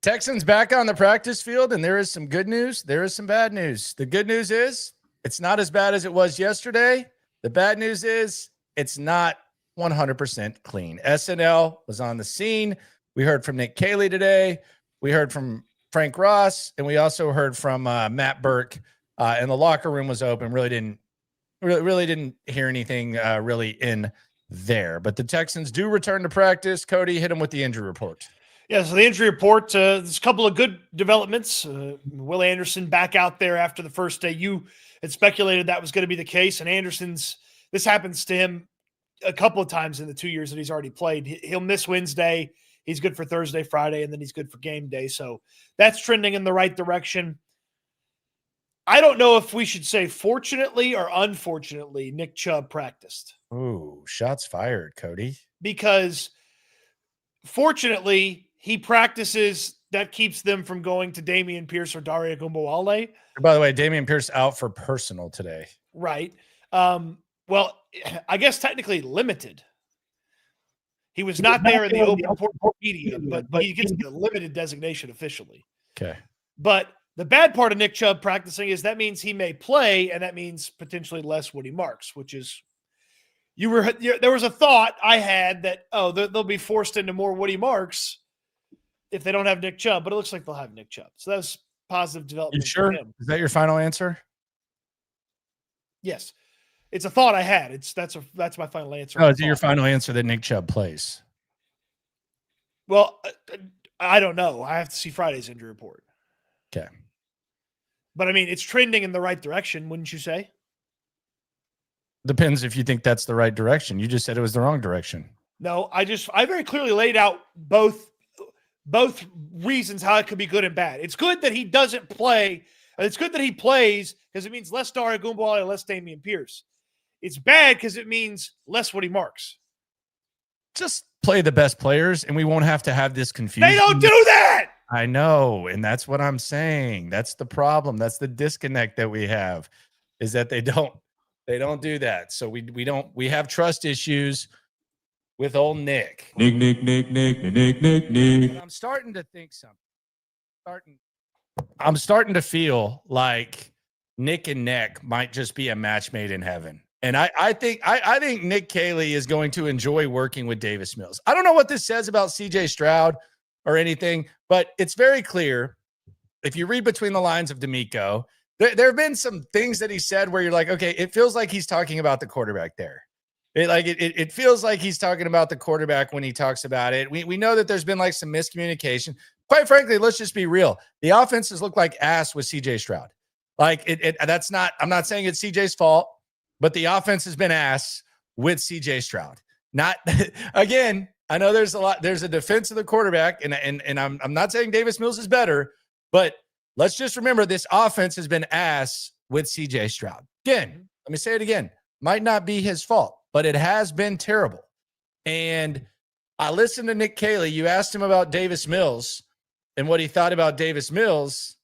Texans back on the practice field, and there is some good news. There is some bad news. The good news is it's not as bad as it was yesterday. The bad news is it's not 100% clean. SNL was on the scene. We heard from Nick Caley today. We heard from Frank Ross, and we also heard from Matt Burke. And the locker room was open. Really didn't hear anything really in there. But the Texans do return to practice. Cody, hit him with the injury report. Yeah, so the injury report, there's a couple of good developments. Will Anderson back out there after the first day. You had speculated that was going to be the case, and this happens to him a couple of times in the 2 years that he's already played. He'll miss Wednesday. He's good for Thursday, Friday, and then he's good for game day. So that's trending in the right direction. I don't know if we should say fortunately or unfortunately Nick Chubb practiced. Ooh, shots fired, Cody. Because fortunately, he practices. That keeps them from going to Dameon Pierce or Dare Ogunbowale. By the way, Dameon Pierce out for personal today. Right. Well, I guess technically limited. He was not there in the open media, but he gets the limited designation officially. Okay. But the bad part of Nick Chubb practicing is that means he may play, and that means potentially less Woody Marks, which is there was a thought I had that, they'll be forced into more Woody Marks if they don't have Nick Chubb, but it looks like they'll have Nick Chubb. So that's positive development. You sure? For him. Is that your final answer? Yes. It's a thought I had. That's my final answer. Oh, is it your final answer that Nick Chubb plays? Well, I don't know. I have to see Friday's injury report. Okay. But I mean, it's trending in the right direction, wouldn't you say? Depends if you think that's the right direction. You just said it was the wrong direction. No, I very clearly laid out both reasons how it could be good and bad. It's good that he doesn't play. It's good that he plays because it means less Dare Ogunbowale and less Dameon Pierce. It's bad because it means less Woody Marks. Just play the best players, and we won't have to have this confusion. They don't do that. I know, and that's what I'm saying. That's the problem. That's the disconnect that we have, is that they don't do that. So we have trust issues with old Nick. Nick. I'm starting to think something. I'm starting to feel like Nick and Nick might just be a match made in heaven. And I think Nick Caley is going to enjoy working with Davis Mills. I don't know what this says about CJ Stroud or anything, but it's very clear. If you read between the lines of D'Amico, there have been some things that he said where you're like, okay, it feels like he's talking about the quarterback there. It feels like he's talking about the quarterback when he talks about it. We know that there's been like some miscommunication. Quite frankly, let's just be real. The offenses look like ass with CJ Stroud. I'm not saying it's CJ's fault, but the offense has been ass with CJ Stroud. Not again. I know there's a defense of the quarterback, and I'm not saying Davis Mills is better, but let's just remember this offense has been ass with CJ Stroud. Again, let me say it again. Might not be his fault, but it has been terrible. And I listened to Nick Caley. You asked him about Davis Mills and what he thought about Davis Mills.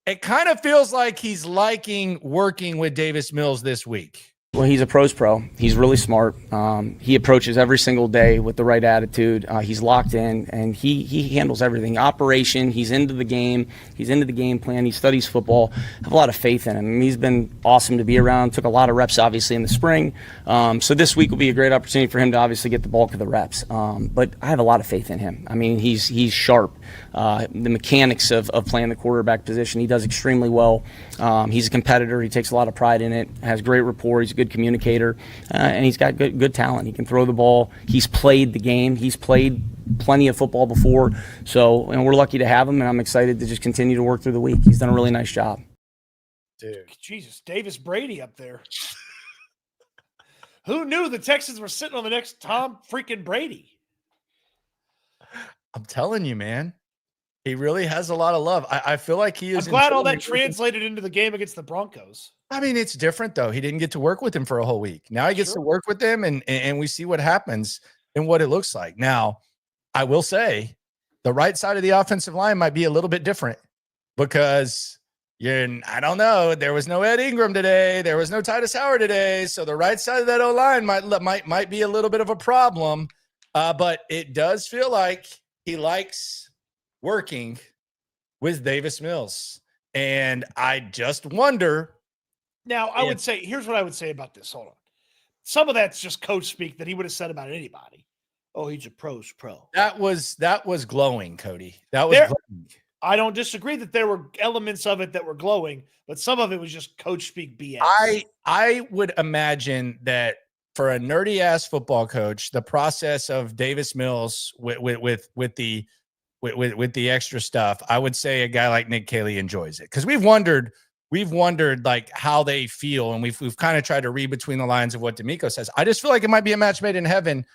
It kind of feels like he's liking working with Davis Mills this week. Well, he's a pro's pro. He's really smart. He approaches every single day with the right attitude. He's locked in, and he handles everything. Operation, he's into the game. He's into the game plan. He studies football. I have a lot of faith in him. I mean, he's been awesome to be around. Took a lot of reps, obviously, in the spring. So this week will be a great opportunity for him to obviously get the bulk of the reps. But I have a lot of faith in him. I mean, he's sharp. The mechanics of playing the quarterback position, he does extremely well. He's a competitor. He takes a lot of pride in it. Has great rapport. He's a good communicator, and he's got good talent. He can throw the ball. He's played the game. He's played plenty of football before. So, and we're lucky to have him, and I'm excited to just continue to work through the week. He's done a really nice job. Dude, Jesus, Davis Brady up there. Who knew the Texans were sitting on the next Tom freaking Brady? I'm telling you, man. He really has a lot of love. I feel like he is. I'm glad all that translated into the game against the Broncos. I mean, it's different, though. He didn't get to work with him for a whole week. Now he gets to work with him, and we see what happens and what it looks like. Now, I will say the right side of the offensive line might be a little bit different because I don't know. There was no Ed Ingram today. There was no Titus Howard today. So the right side of that O-line might be a little bit of a problem. But it does feel like he likes working with Davis Mills. And I just wonder. Now, I would say, here's what I would say about this. Hold on. Some of that's just coach speak that he would have said about anybody. Oh, he's a pro's pro. That was glowing, Cody. That was glowing. I don't disagree that there were elements of it that were glowing, but some of it was just coach speak BS. I would imagine that for a nerdy ass football coach, the process of Davis Mills with the extra stuff, I would say a guy like Nick Caley enjoys it, because we've wondered like how they feel, and we've kind of tried to read between the lines of what D'Amico says. I just feel like it might be a match made in heaven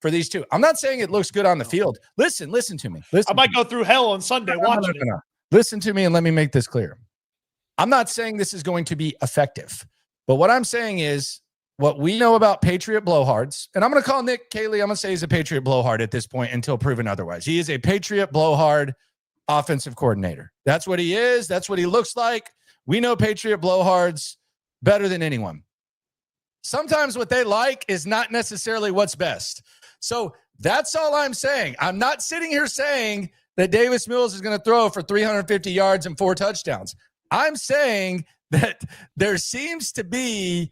for these two. I'm not saying it looks good on the field. Listen to me. I might go through hell on Sunday watching it. Listen to me and let me make this clear. I'm not saying this is going to be effective, but what I'm saying is what we know about Patriot blowhards, and I'm going to call Nick Caley, I'm going to say he's a Patriot blowhard at this point until proven otherwise. He is a Patriot blowhard offensive coordinator. That's what he is. That's what he looks like. We know Patriot blowhards better than anyone. Sometimes what they like is not necessarily what's best. So that's all I'm saying. I'm not sitting here saying that Davis Mills is going to throw for 350 yards and 4 touchdowns. I'm saying that there seems to be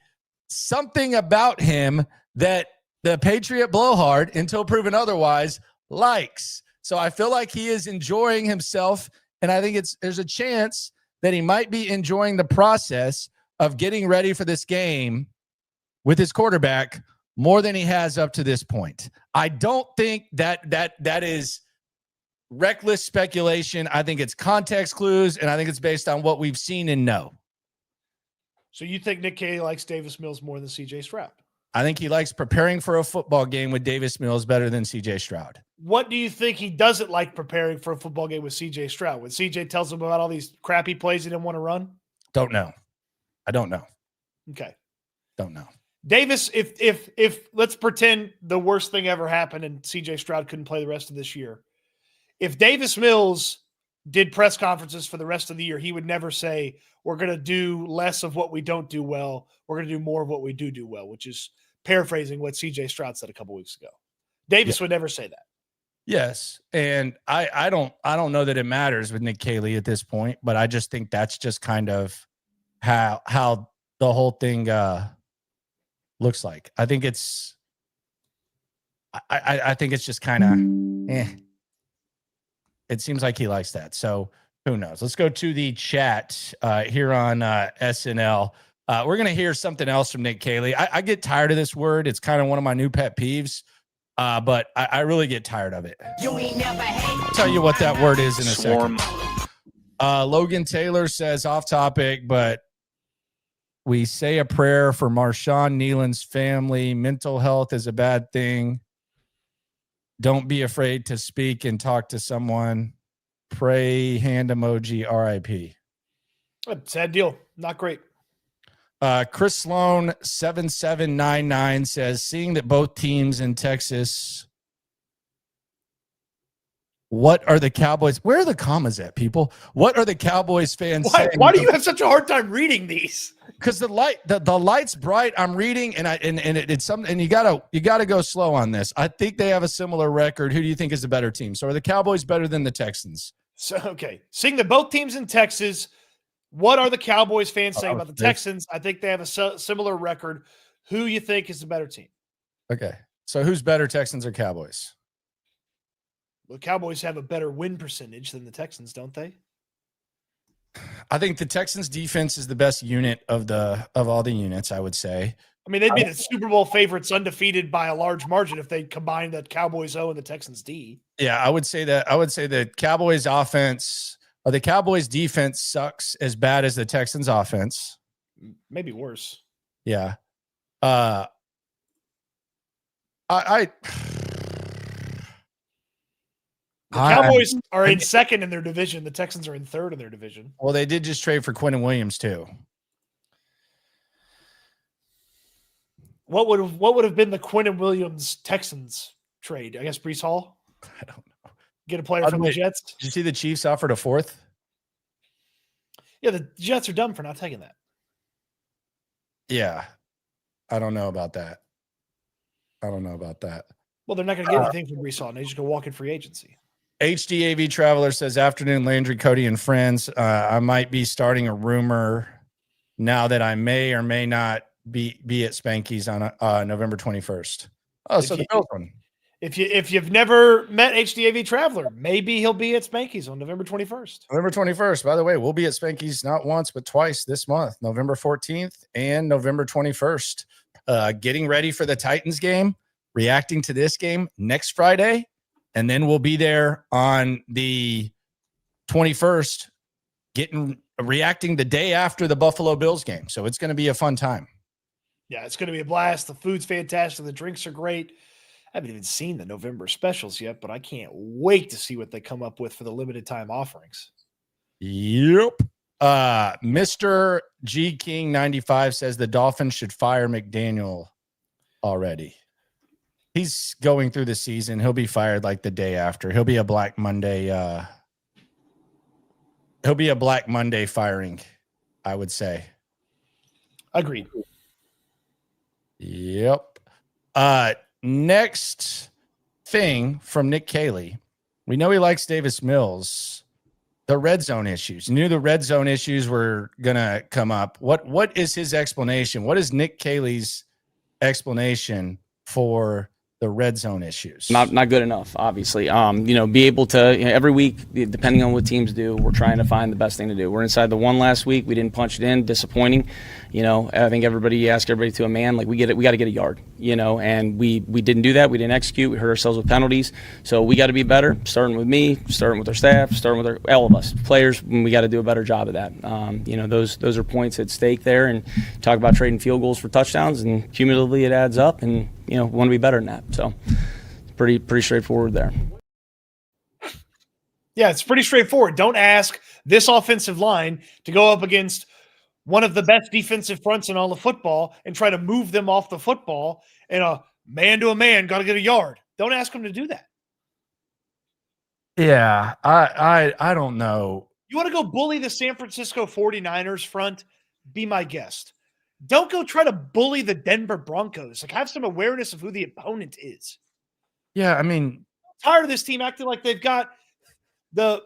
something about him that the Patriot blowhard, until proven otherwise, likes. So I feel like he is enjoying himself, and I think there's a chance that he might be enjoying the process of getting ready for this game with his quarterback more than he has up to this point. I don't think that is reckless speculation. I think it's context clues, and I think it's based on what we've seen and know. So you think Nick Caley likes Davis Mills more than CJ Stroud? I think he likes preparing for a football game with Davis Mills better than CJ Stroud. What do you think he doesn't like preparing for a football game with CJ Stroud? When CJ tells him about all these crappy plays he didn't want to run? Don't know. I don't know. Okay. Don't know. Davis, if let's pretend the worst thing ever happened and CJ Stroud couldn't play the rest of this year. If Davis Mills did press conferences for the rest of the year, he would never say, we're going to do less of what we don't do well. We're going to do more of what we do well, which is paraphrasing what CJ Stroud said a couple weeks ago. Davis would never say that. Yes. And I don't know that it matters with Nick Caley at this point, but I just think that's just kind of how the whole thing looks like. I think it's I think it's just kind of It seems like he likes that. So who knows? Let's go to the chat here on SNL. We're going to hear something else from Nick Caley. I get tired of this word. It's kind of one of my new pet peeves, but I really get tired of it. I'll tell you what that word is in a second. Logan Taylor says, off topic, but we say a prayer for Marshawn Nealon's family. Mental health is a bad thing. Don't be afraid to speak and talk to someone. Pray, hand emoji, RIP. Sad deal. Not great. Chris Sloan 7799 says, seeing that both teams in Texas, what are the Cowboys? Where are the commas at, people? What are the Cowboys fans saying? Why do you have such a hard time reading these? Because the light's bright. I'm reading, and it's something. And you gotta go slow on this. I think they have a similar record. Who do you think is the better team? So are the Cowboys better than the Texans? So okay, seeing that both teams in Texas, what are the Cowboys fans saying about the Texans? I think they have a similar record. Who you think is the better team? Okay, so who's better, Texans or Cowboys? Well, Cowboys have a better win percentage than the Texans, don't they? I think the Texans defense is the best unit of all the units, I would say. I mean, they'd be the Super Bowl favorites undefeated by a large margin if they combined the Cowboys O and the Texans D. Yeah, I would say that. I would say the Cowboys offense or the Cowboys defense sucks as bad as the Texans offense. Maybe worse. Yeah. The Cowboys are in second in their division. The Texans are in third in their division. Well, they did just trade for Quinnen Williams too. What would have been the Quinnen Williams Texans trade? I guess Breece Hall. I don't know. Get a player from the Jets. Did you see the Chiefs offered a fourth? Yeah, the Jets are dumb for not taking that. Yeah, I don't know about that. Well, they're not going to get anything from Breece Hall. And they just go walk in free agency. HDAV Traveler says, afternoon, Landry, Cody, and friends. I might be starting a rumor now that I may or may not be at Spanky's on November 21st. Oh, so the Bills one. If you've never met HDAV Traveler, maybe he'll be at Spanky's on November 21st. November 21st. By the way, we'll be at Spanky's not once but twice this month, November 14th and November 21st. Getting ready for the Titans game, reacting to this game next Friday, and then we'll be there on the 21st, reacting the day after the Buffalo Bills game. So it's going to be a fun time. Yeah, it's going to be a blast. The food's fantastic. The drinks are great. I haven't even seen the November specials yet, but I can't wait to see what they come up with for the limited time offerings. Yep. Mr. G King 95 says the Dolphins should fire McDaniel already. He's going through the season. He'll be fired like the day after. He'll be a Black Monday. He'll be a Black Monday firing, I would say. Agreed. Yep. Next thing from Nick Caley. We know he likes Davis Mills. The red zone issues. You knew the red zone issues were going to come up. What is his explanation? What is Nick Caley's explanation for the red zone issues? Not good enough, obviously. Be able to, every week, depending on what teams do, we're trying to find the best thing to do. We're inside the one last week. We didn't punch it in. Disappointing. I think ask everybody to a man, like we got to get a yard, and we didn't do that. We didn't execute. We hurt ourselves with penalties. So we got to be better, starting with me, starting with our staff, starting with all of us. Players, we got to do a better job of that. Those are points at stake there, and talk about trading field goals for touchdowns, and cumulatively it adds up, and we want to be better than that. So it's pretty straightforward there. Yeah, it's pretty straightforward. Don't ask this offensive line to go up against one of the best defensive fronts in all of football and try to move them off the football in a man-to-a-man, got to get a yard. Don't ask them to do that. Yeah, I don't know. You want to go bully the San Francisco 49ers front? Be my guest. Don't go try to bully the Denver Broncos. Have some awareness of who the opponent is. Yeah, I mean, I'm tired of this team acting like they've got the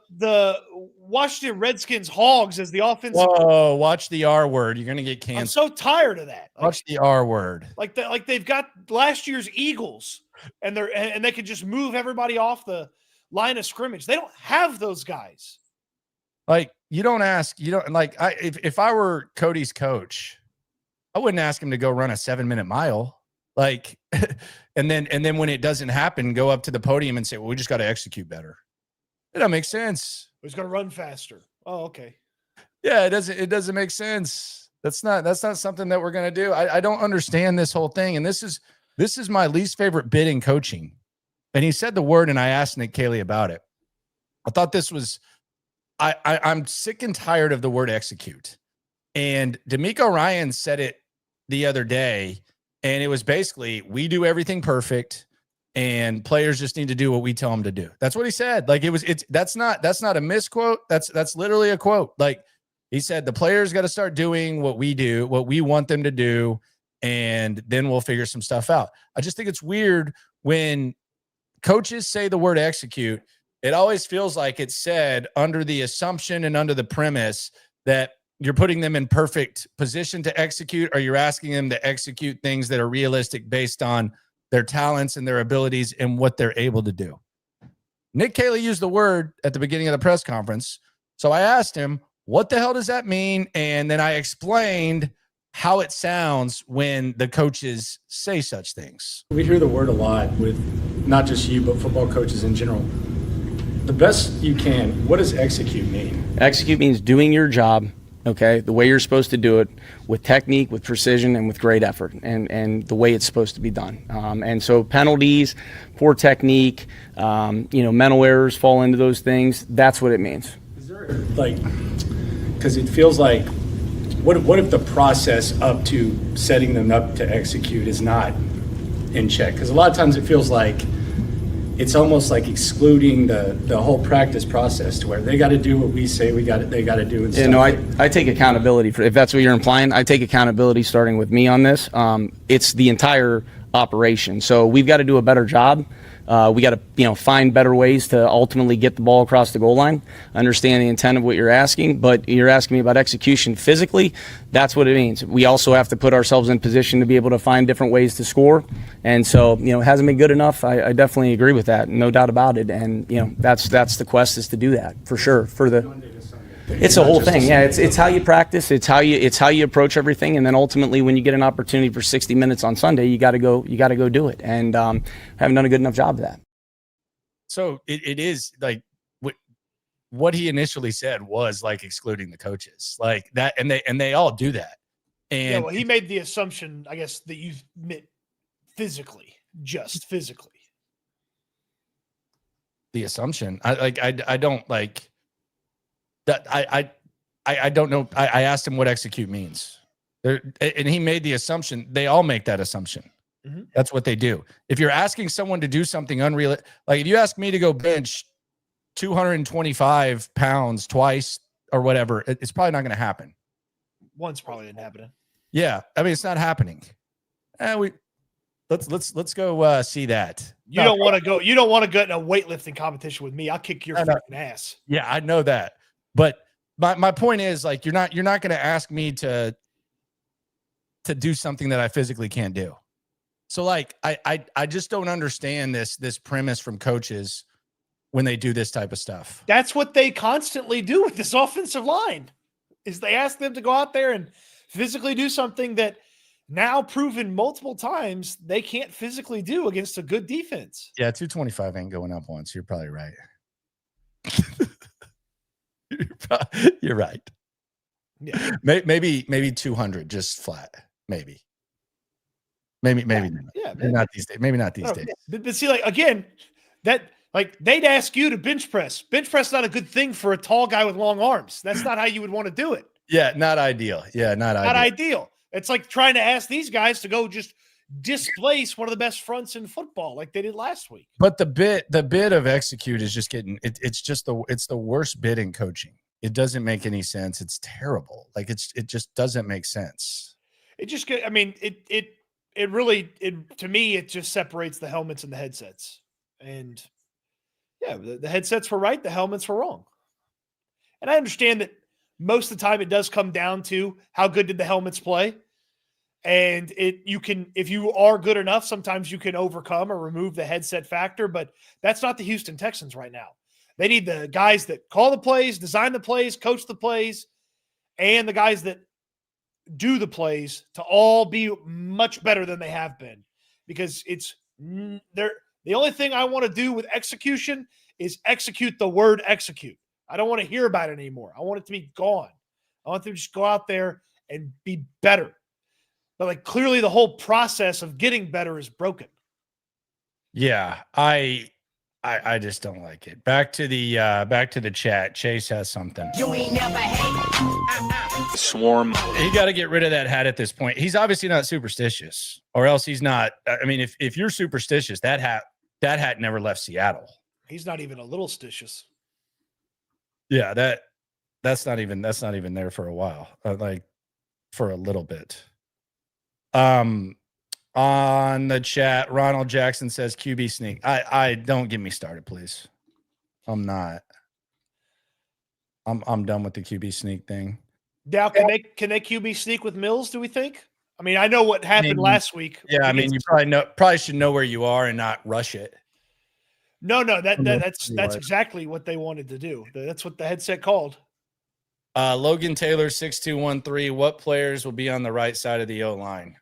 Washington Redskins Hogs as the offensive. Whoa, watch the R word. You're going to get canceled. I'm so tired of that. Watch the R word. Like they've got last year's Eagles and they can just move everybody off the line of scrimmage. They don't have those guys. If I were Cody's coach, I wouldn't ask him to go run a 7-minute mile. And then when it doesn't happen, go up to the podium and say, well, we just got to execute better. It doesn't make sense. He's going to run faster. Oh, okay. Yeah, it doesn't make sense. That's not something that we're going to do. I don't understand this whole thing. And this is my least favorite bit in coaching. And he said the word, and I asked Nick Caley about it. I thought this was, I'm sick and tired of the word execute. And D'Amico Ryan said it the other day, and it was basically, we do everything perfect, and players just need to do what we tell them to do. That's what he said. That's not a misquote. That's literally a quote. He said, the players got to start doing what we do, what we want them to do, and then we'll figure some stuff out. I just think it's weird when coaches say the word execute. It always feels like it's said under the assumption and under the premise that you're putting them in perfect position to execute, or you're asking them to execute things that are realistic based on their talents and their abilities and what they're able to do. Nick Caley used the word at the beginning of the press conference. So I asked him, what the hell does that mean? And then I explained how it sounds when the coaches say such things. We hear the word a lot with not just you, but football coaches in general. The best you can, what does execute mean? Execute means doing your job, okay, the way you're supposed to do it, with technique, with precision, and with great effort, and the way it's supposed to be done. And so penalties, poor technique, mental errors fall into those things. That's what it means. Is there, because it feels like, what if the process up to setting them up to execute is not in check? Because a lot of times it feels like it's almost like excluding the whole practice process, to where they got to do what we say they got to do. And stuff. I take accountability for, if that's what you're implying. I take accountability starting with me on this. It's the entire operation. So we've got to do a better job. We got to, find better ways to ultimately get the ball across the goal line. Understand the intent of what you're asking, but you're asking me about execution physically. That's what it means. We also have to put ourselves in position to be able to find different ways to score. And so, it hasn't been good enough. I definitely agree with that. No doubt about it. And, that's the quest, is to do that for sure. It's a whole thing. Yeah, it's how you practice. It's how you approach everything, and then ultimately, when you get an opportunity for 60 minutes on Sunday, you got to go do it. And haven't done a good enough job of that. So it is like what he initially said was like excluding the coaches, like that, and they all do that. And he made the assumption, I guess, that you meant just physically. The assumption, I don't like. That I don't know. I asked him what execute means, and he made the assumption. They all make that assumption. Mm-hmm. That's what they do. If you're asking someone to do something unreal, like if you ask me to go bench 225 pounds twice or whatever, it's probably not going to happen. Once probably didn't happen. Yeah, I mean it's not happening. Let's go see that. You don't want to go. You don't want to go in a weightlifting competition with me. I'll kick your fucking ass. Yeah, I know that. But my point is, like, you're not going to ask me to do something that I physically can't do. So like I just don't understand this premise from coaches when they do this type of stuff. That's what they constantly do with this offensive line, is they ask them to go out there and physically do something that now proven multiple times they can't physically do against a good defense. Yeah, 225 ain't going up once. You're probably right. You're right. Yeah. Maybe 200 just flat. Maybe Maybe not these days. Maybe not these days. But see, like, again, that like they'd ask you to bench press. Bench press is not a good thing for a tall guy with long arms. That's not how you would want to do it. Yeah, not ideal. Yeah, not ideal. It's like trying to ask these guys to go just displace one of the best fronts in football, like they did last week. But the bit of execute is just getting it's the worst bit in coaching. It doesn't make any sense. It's terrible. Like it just doesn't make sense. It just I mean, it really to me it just separates the helmets and the headsets. And yeah, the headsets were right, the helmets were wrong. And I understand that most of the time it does come down to how good did the helmets play. And if you are good enough, sometimes you can overcome or remove the headset factor, but that's not the Houston Texans right now. They need the guys that call the plays, design the plays, coach the plays, and the guys that do the plays to all be much better than they have been, because the only thing I want to do with execution is execute the word execute. I don't want to hear about it anymore. I want it to be gone. I want them to just go out there and be better. But like clearly the whole process of getting better is broken. Yeah, I just don't like it. Back to the chat. Chase has something. You ain't never hate. Swarm. He got to get rid of that hat at this point. He's obviously not superstitious, or else he's not. I mean, if you're superstitious, that hat never left Seattle. He's not even a little stitious. Yeah, that's not even there for a while. Like for a little bit. On the chat, Ronald Jackson says QB sneak. I don't get me started, please. I'm not. I'm done with the QB sneak thing. Now, can they QB sneak with Mills, do we think? I mean, I know what happened last week. Yeah, I mean, you probably should know where you are and not rush it. No, that's exactly what they wanted to do. That's what the headset called. Logan Taylor 6213. What players will be on the right side of the O-line?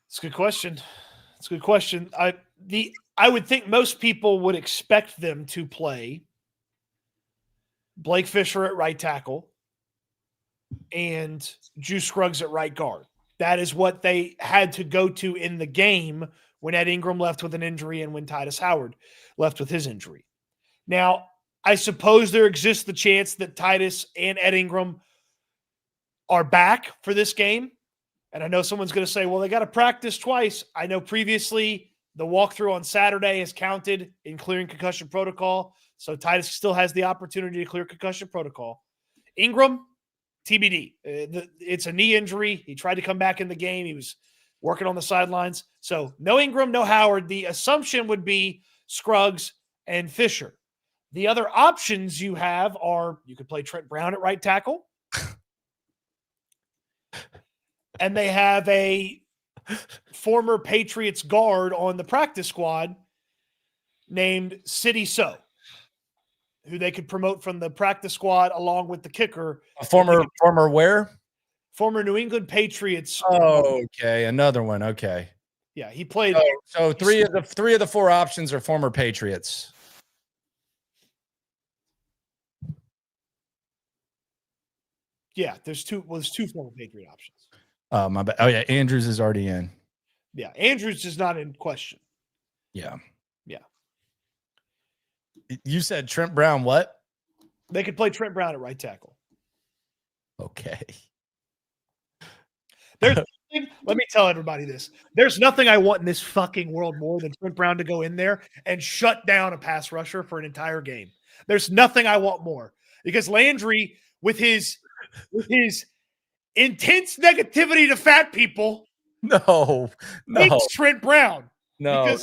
It's a good question. I would think most people would expect them to play Blake Fisher at right tackle and Juice Scruggs at right guard. That is what they had to go to in the game when Ed Ingram left with an injury and when Titus Howard left with his injury. Now, I suppose there exists the chance that Titus and Ed Ingram are back for this game. And I know someone's going to say, well, they got to practice twice. I know previously the walkthrough on Saturday is counted in clearing concussion protocol. So Titus still has the opportunity to clear concussion protocol. Ingram, TBD. It's a knee injury. He tried to come back in the game. He was working on the sidelines. So no Ingram, no Howard. The assumption would be Scruggs and Fisher. The other options you have are you could play Trent Brown at right tackle. And they have a former Patriots guard on the practice squad named City So, who they could promote from the practice squad along with the kicker. A former where? Former New England Patriots. Oh, okay. Another one. Okay. Yeah, he played. So three of the four options are former Patriots. Yeah, there's two former Patriot options. My bad. Oh yeah, Andrews is already in. Yeah, Andrews is not in question. Yeah. Yeah. You said Trent Brown what? They could play Trent Brown at right tackle. Okay. There's nothing, let me tell everybody this. There's nothing I want in this fucking world more than Trent Brown to go in there and shut down a pass rusher for an entire game. There's nothing I want more because Landry, with his intense negativity to fat people, hates Trent Brown. No.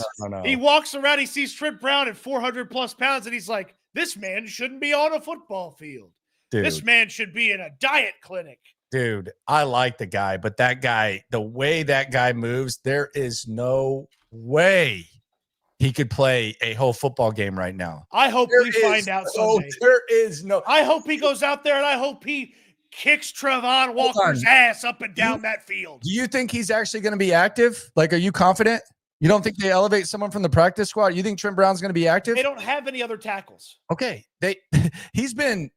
He walks around, he sees Trent Brown at 400 plus pounds, and he's like, this man shouldn't be on a football field. Dude. This man should be in a diet clinic. Dude, I like the guy, but that guy, the way that guy moves, there is no way he could play a whole football game right now. I hope we find out Sunday. There is no. I hope he goes out there and I hope he kicks Trevon Walker's ass up and down that field. Do you think he's actually going to be active? Like, are you confident? You don't think they elevate someone from the practice squad? You think Trent Brown's going to be active? They don't have any other tackles. Okay. He's been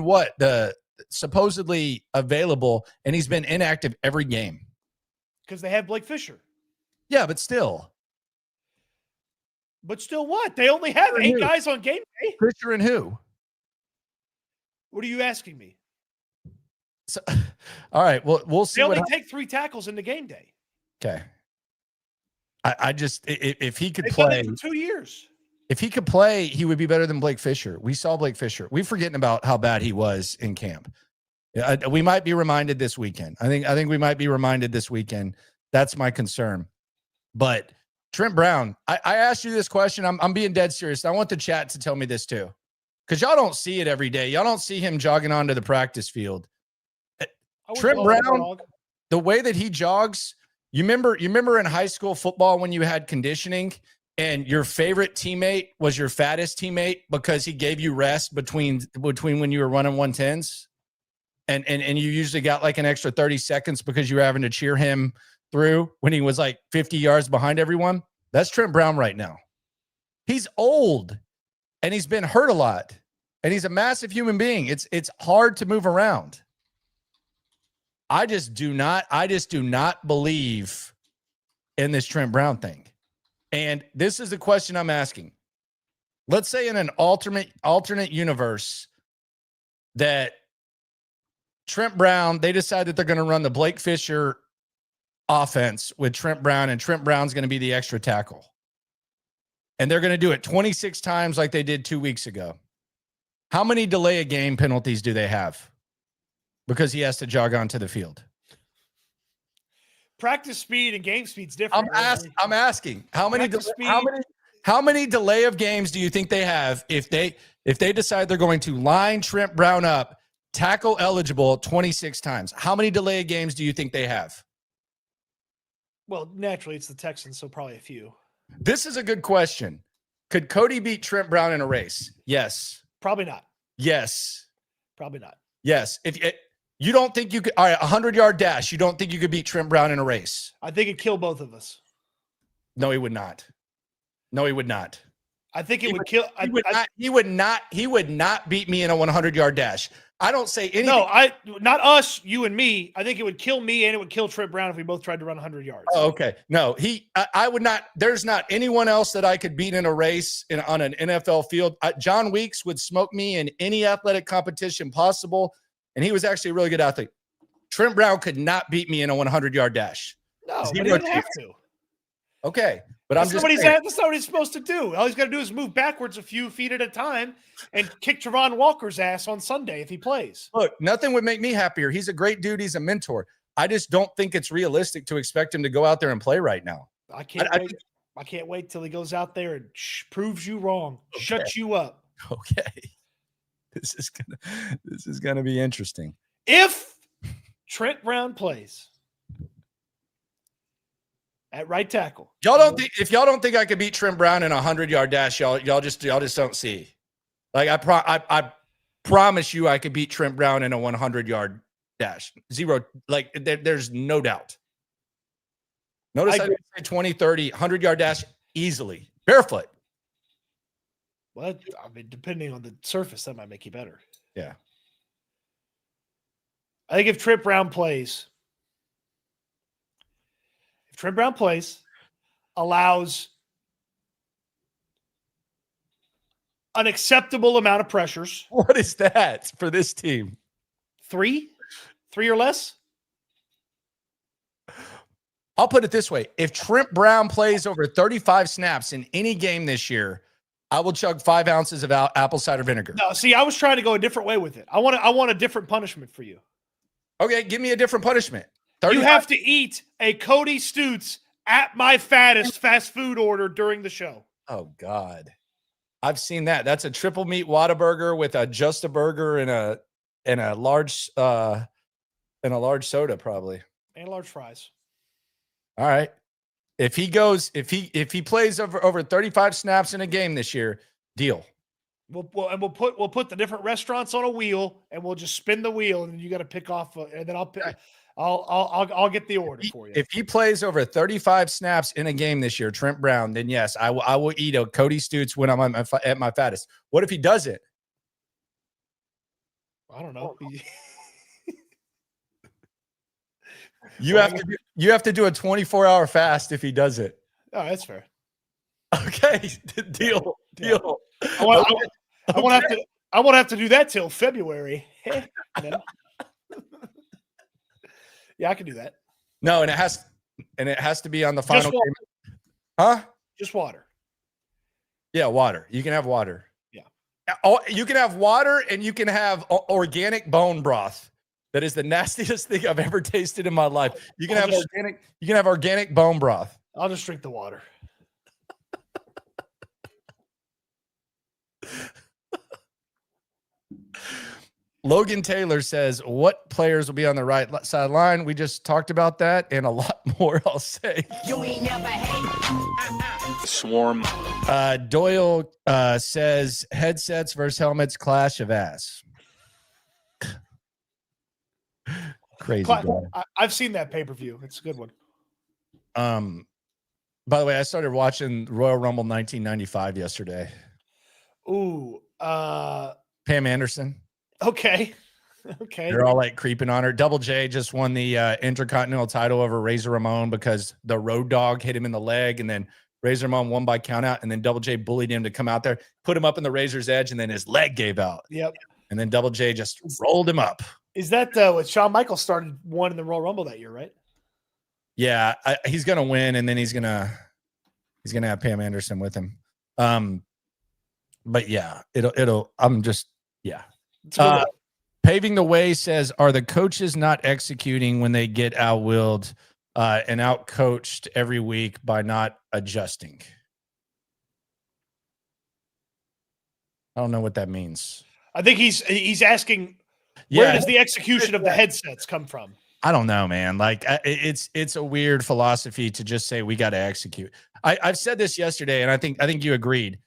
what? The supposedly available, and he's been inactive every game. Because they have Blake Fisher. Yeah, but still. But still what? They only have 8 guys on game day. Fisher and who? What are you asking me? So, all right. Well, we'll see. They only take 3 tackles in the game day. Okay. I just, if he could They've play done it for 2 years. If he could play, he would be better than Blake Fisher. We saw Blake Fisher. We're forgetting about how bad he was in camp. We might be reminded this weekend. I think we might be reminded this weekend. That's my concern. But Trent Brown, I asked you this question. I'm being dead serious. I want the chat to tell me this too, because y'all don't see it every day. Y'all don't see him jogging onto the practice field. Trent Brown, the way that he jogs. You remember in high school football when you had conditioning and your favorite teammate was your fattest teammate because he gave you rest between when you were running 110s, and you usually got like an extra 30 seconds because you were having to cheer him through when he was like 50 yards behind everyone. That's Trent Brown right now. He's old and he's been hurt a lot and he's a massive human being. It's hard to move around. I just do not believe in this Trent Brown thing. And this is the question I'm asking. Let's say in an alternate universe that Trent Brown, they decide that they're going to run the Blake Fisher offense with Trent Brown, and Trent Brown's going to be the extra tackle. And they're going to do it 26 times like they did 2 weeks ago. How many delay of game penalties do they have? Because he has to jog onto the field. Practice speed and game speed's different. I'm asking how many delay of games do you think they have if they decide they're going to line Trent Brown up, tackle eligible 26 times? How many delay of games do you think they have? Well, naturally it's the Texans, so probably a few. This is a good question. Could Cody beat Trent Brown in a race? Yes. Probably not. Yes. Probably not. Yes. You don't think you could, all right, 100-yard dash, you don't think you could beat Trent Brown in a race? I think it'd kill both of us. No, he would not. No, he would not. I think it would kill. He would not beat me in a 100-yard dash. I don't say anything. No, not us, you and me. I think it would kill me and it would kill Trent Brown if we both tried to run 100 yards. Oh, okay. No, I would not. There's not anyone else that I could beat in a race on an NFL field. John Weeks would smoke me in any athletic competition possible. And he was actually a really good athlete. Trent Brown could not beat me in a 100-yard dash. No, but he didn't have to. Okay, but that's not what he's supposed to do. All he's got to do is move backwards a few feet at a time and kick Trevon Walker's ass on Sunday if he plays. Look, nothing would make me happier. He's a great dude. He's a mentor. I just don't think it's realistic to expect him to go out there and play right now. I can't wait. I can't wait till he goes out there and proves you wrong, shuts you up. Okay. This is gonna be interesting. If Trent Brown plays at right tackle, If y'all don't think I could beat Trent Brown in a 100-yard dash, y'all just don't see. Like I promise you, I could beat Trent Brown in a 100-yard dash. Zero. Like there's no doubt. Notice I did say 20, 30, 100-yard dash easily, barefoot. Well, I mean, depending on the surface, that might make you better. Yeah. I think if Trent Brown plays, allows an acceptable amount of pressures. What is that for this team? 3 or less. I'll put it this way. If Trent Brown plays over 35 snaps in any game this year, I will chug 5 ounces of apple cider vinegar. No, see, I was trying to go a different way with it. I want a different punishment for you. Okay, give me a different punishment. You have to eat a Cody Stutes at my fattest fast food order during the show. Oh God, I've seen that. That's a triple meat Whataburger with just a burger and a large soda, probably, and large fries. All right. If he plays over 35 snaps in a game this year, deal. We'll put the different restaurants on a wheel, and we'll just spin the wheel, and you got to pick off, and then I'll get the order for you. If he plays over 35 snaps in a game this year, Trent Brown, then yes, I will eat a Cody Stutes when I'm at my fattest. What if he doesn't? I don't know. You have to do a 24-hour fast if he does it. Oh, that's fair. Okay, deal. I won't have to do that till February. No. Yeah, I can do that. No, and it has to be on the final game. Huh? Just water. Yeah, water. You can have water. Yeah. Oh, you can have water, and you can have organic bone broth. That is the nastiest thing I've ever tasted in my life. You can have organic bone broth. I'll just drink the water. Logan Taylor says, what players will be on the right sideline? We just talked about that and a lot more, I'll say. You ain't never hate. Swarm. Doyle says, headsets versus helmets, clash of ass. Crazy. I've seen that pay-per-view. It's a good one. By the way, I started watching Royal Rumble 1995 yesterday. Ooh. Pam Anderson. Okay. They're all like creeping on her. Double J just won the Intercontinental title over Razor Ramon because the Road Dogg hit him in the leg, and then Razor Ramon won by countout, and then Double J bullied him to come out there, put him up in the Razor's edge, and then his leg gave out. Yep. And then Double J just rolled him up. Is that what Shawn Michaels started one in the Royal Rumble that year, right? Yeah, he's gonna win, and then he's gonna have Pam Anderson with him. But yeah, Paving the Way says, are the coaches not executing when they get outwilled and outcoached every week by not adjusting? I don't know what that means. I think he's asking, where does the execution of the headsets come from? I don't know, man. Like it's a weird philosophy to just say we got to execute. I've said this yesterday, and I think you agreed.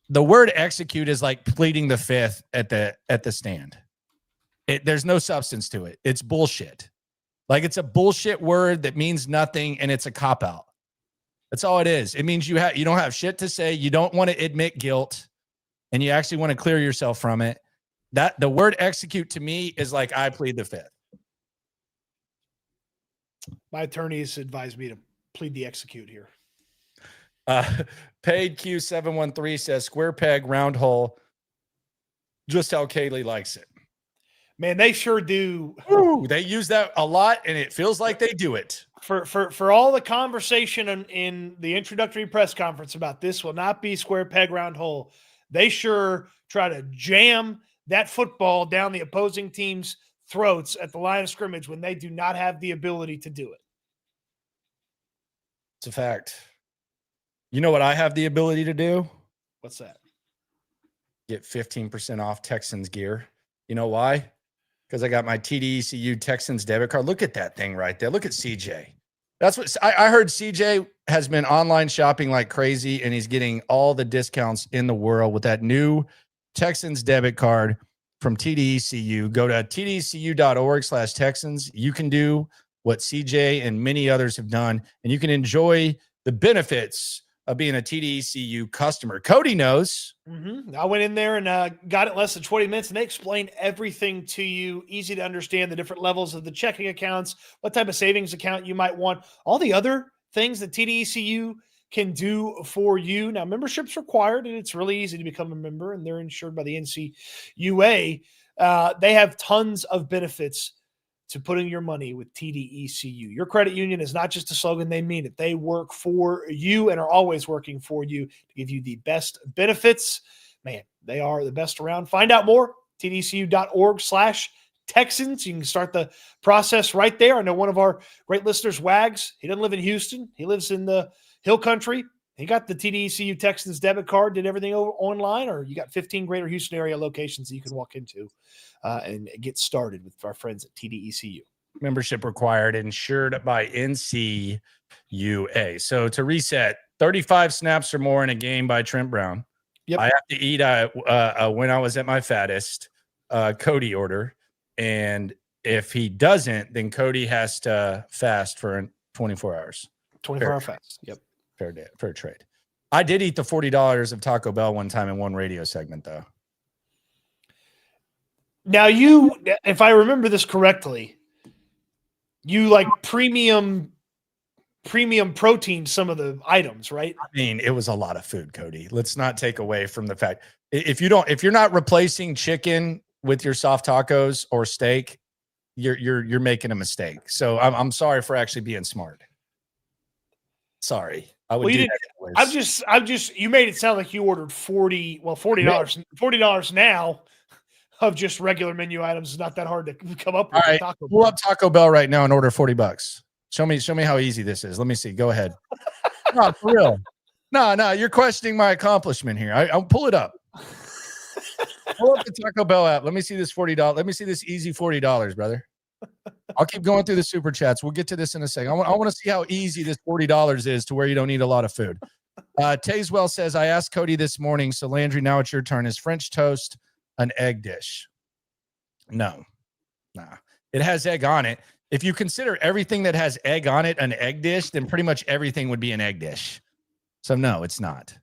The word execute is like pleading the fifth at the stand. There's no substance to it. It's bullshit. Like it's a bullshit word that means nothing, and it's a cop out. That's all it is. It means you don't have shit to say. You don't want to admit guilt, and you actually want to clear yourself from it. That the word execute to me is like I plead the fifth. My attorneys advised me to plead the execute here. Paid Q713 says square peg, round hole. Just how Caley likes it. Man, they sure do. Ooh, they use that a lot, and it feels like they do it. For all the conversation in the introductory press conference about this will not be square peg, round hole, they sure try to jam that football down the opposing team's throats at the line of scrimmage when they do not have the ability to do it. It's a fact. You know what I have the ability to do? What's that? Get 15% off Texans gear. You know why? Because I got my TDECU Texans debit card. Look at that thing right there. Look at CJ. That's what I heard. CJ has been online shopping like crazy, and he's getting all the discounts in the world with that new Texans debit card from TDECU. Go to tdcu.org/Texans. You can do what CJ and many others have done, and you can enjoy the benefits of being a TDECU customer. Cody knows. I went in there and got it in less than 20 minutes, and they explained everything to you. Easy to understand the different levels of the checking accounts, what type of savings account you might want, all the other things that TDECU can do for you. Now, membership's required, and it's really easy to become a member, and they're insured by the NCUA. They have tons of benefits to putting your money with TDECU. Your credit union is not just a slogan, they mean it. They work for you and are always working for you to give you the best benefits. Man, they are the best around. Find out more, tdcu.org/Texans. You can start the process right there. I know one of our great listeners, Wags, he doesn't live in Houston. He lives in the Hill Country. He got the TDECU Texans debit card, did everything online, or you got 15 greater Houston area locations that you can walk into and get started with our friends at TDECU. Membership required, insured by NCUA. So to reset, 35 snaps or more in a game by Trent Brown. Yep. I have to eat when I was at my fattest, Cody order. And if he doesn't, then Cody has to fast for 24 hours. 24-hour fast. Yep. Fair trade. I did eat the $40 of Taco Bell one time in one radio segment, though. Now, you, if I remember this correctly, you like premium protein some of the items, right? I mean, it was a lot of food, Cody. Let's not take away from the fact if you're not replacing chicken with your soft tacos or steak, you're making a mistake. So I'm sorry for actually being smart. Sorry. I would Well, do that anyways. I'm just you made it sound like you ordered $40 now of just regular menu items. Is not that hard to come up with. All right, Taco pull Bell. up Taco Bell right now and order $40. Show me how easy this is. Let me see. Go ahead. No, for real. No, you're questioning my accomplishment here. I'll pull it up. Pull up the Taco Bell app. Let me see this $40. Let me see this easy $40, brother. I'll keep going through the super chats. We'll get to this in a second. I want to see how easy this $40 is to where you don't need a lot of food. Tayswell says, I asked Cody this morning, so Landry, now it's your turn. Is French toast an egg dish? No. Nah. It has egg on it. If you consider everything that has egg on it an egg dish, then pretty much everything would be an egg dish. So no, it's not.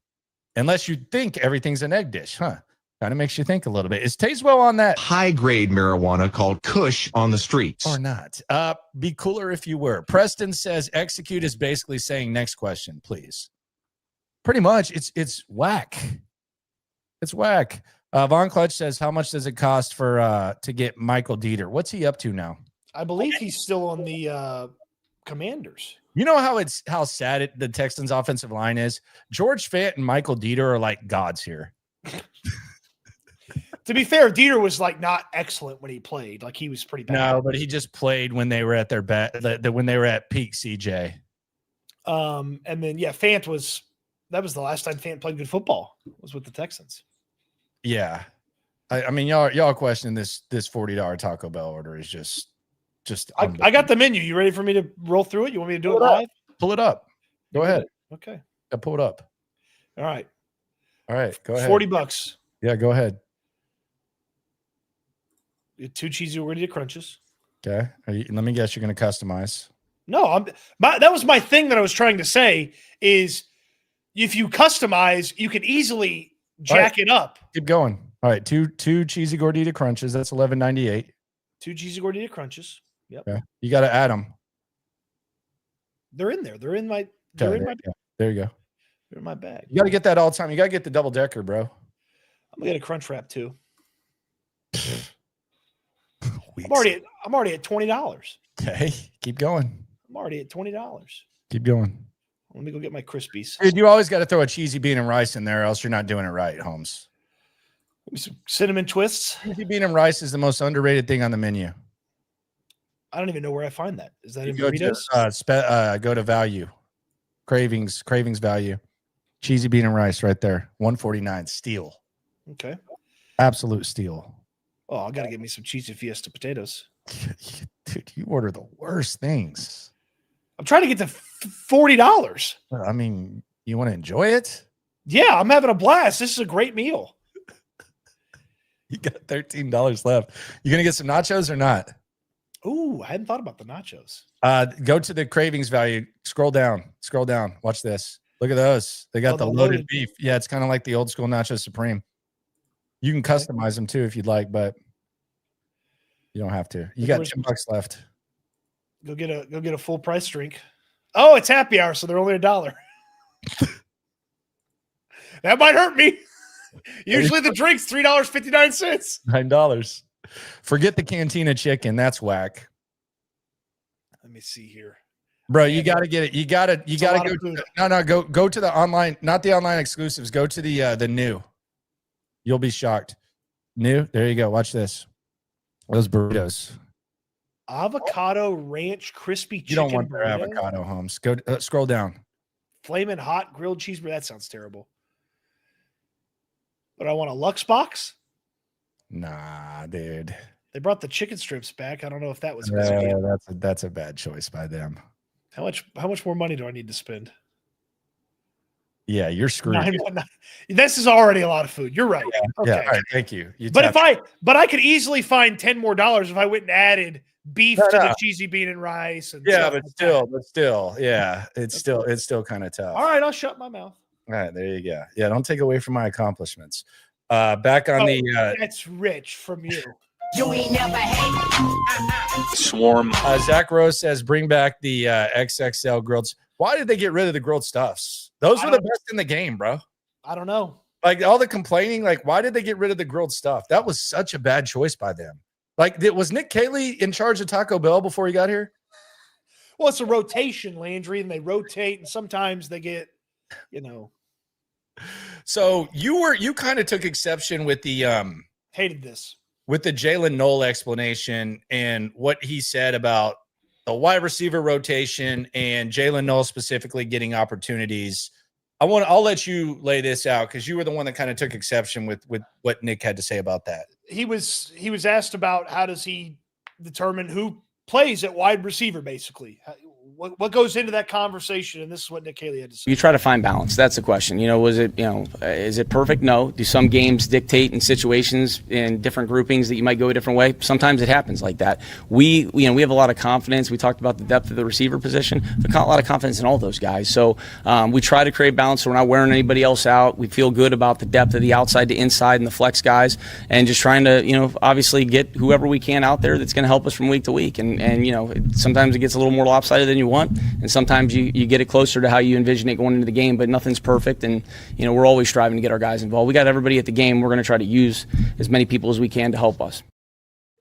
Unless you think everything's an egg dish, huh? Kind of makes you think a little bit. Is Tayswell on that? High-grade marijuana called Kush on the streets. Or not? Be cooler if you were. Preston says execute is basically saying next question, please. Pretty much, it's whack. It's whack. Von Clutch says, how much does it cost for to get Michael Dieter? What's he up to now? I believe he's still on the Commanders. You know how sad the Texans offensive line is? George Fant and Michael Dieter are like gods here. To be fair, Dieter was like not excellent when he played. Like he was pretty bad. No, but he just played when they were at their best, when they were at peak CJ. And then Fant that was the last time Fant played good football, was with the Texans. Yeah. I mean, y'all questioning this $40 Taco Bell order is just I got the menu. You ready for me to roll through it? You want me to do it live? Pull it up. Go ahead. Okay. Yeah, pull it up. All right. Go ahead. $40. Yeah, go ahead. 2 cheesy gordita crunches. Okay. Let me guess, you're going to customize. No, that was my thing that I was trying to say is if you customize, you can easily jack it up. Keep going. All right, two cheesy gordita crunches. That's $11.98. 2 cheesy gordita crunches. Yep. Okay. You got to add them. They're in there. They're in my. There you go. They're in my bag. You got to get that all the time. You got to get the double decker, bro. I'm gonna get a crunch wrap too. Weeks. I'm already at $20. Okay, keep going. I'm already at $20. Keep going. Let me go get my Crispies. Dude, you always got to throw a cheesy bean and rice in there, or else you're not doing it right, Holmes. Some cinnamon twists. Cheesy bean and rice is the most underrated thing on the menu. I don't even know where I find that. Is that in Go burritos? go to value. Cravings value. Cheesy bean and rice right there. 149. Steal. Okay. Absolute steal. Oh, I got to get me some cheesy fiesta potatoes. Dude, you order the worst things. I'm trying to get to $40. I mean, you want to enjoy it? Yeah, I'm having a blast. This is a great meal. You got $13 left. You gonna get some nachos or not? Ooh, I hadn't thought about the nachos. Go to the cravings value. Scroll down. Watch this. Look at those. They got the loaded beef. Yeah, it's kind of like the old school Nacho Supreme. You can customize them too if you'd like, but you don't have to. You got $10 left. Go get a full price drink. Oh, it's happy hour, so they're only $1. That might hurt me. Usually the drink's $3.59. $9. Forget the cantina chicken. That's whack. Let me see here. Bro, you got to get it. You got to go to the online, not the online exclusives. Go to the new. You'll be shocked. New. There you go. Watch this. Those burritos. Avocado ranch crispy chicken. You don't want their burrito? avocado, Holmes. Go scroll down. Flamin' hot grilled cheeseburger. That sounds terrible. But I want a Lux box. Nah, dude. They brought the chicken strips back. I don't know if that was. That's a bad choice by them. How much more money do I need to spend? Yeah, you're screwed. 919. This is already a lot of food. You're right. Okay. Yeah, all right, thank you. But I could easily find $10 more if I went and added beef to the cheesy bean and rice. And but still, yeah, it's still kind of tough. All right, I'll shut my mouth. All right, there you go. Yeah, don't take away from my accomplishments. Back on that's rich from you. You ain't never hate. Swarm. Zach Rose says, bring back the XXL grilled. Why did they get rid of the grilled stuffs? Those were the best in the game, bro. I don't know. Like all the complaining, like why did they get rid of the grilled stuff? That was such a bad choice by them. Like, was Nick Caley in charge of Taco Bell before he got here? Well, it's a rotation, Landry, and they rotate, and sometimes they get, So you kind of took exception with the hated this. With the Jalen Knoll explanation and what he said about the wide receiver rotation and Jalen Knoll specifically getting opportunities. I'll let you lay this out because you were the one that kind of took exception with what Nick had to say about that. He was asked about how does he determine who plays at wide receiver, basically. What goes into that conversation? And this is what Nick Caley had to say. You try to find balance. That's the question. Was it, is it perfect? No. Do some games dictate in situations in different groupings that you might go a different way? Sometimes it happens like that. We have a lot of confidence. We talked about the depth of the receiver position. We've got a lot of confidence in all those guys. So we try to create balance so we're not wearing anybody else out. We feel good about the depth of the outside to inside and the flex guys and just trying to, obviously get whoever we can out there that's going to help us from week to week. And sometimes it gets a little more lopsided than you want, and sometimes you get it closer to how you envision it going into the game, but nothing's perfect, and we're always striving to get our guys involved. We got everybody at the game. We're going to try to use as many people as we can to help us.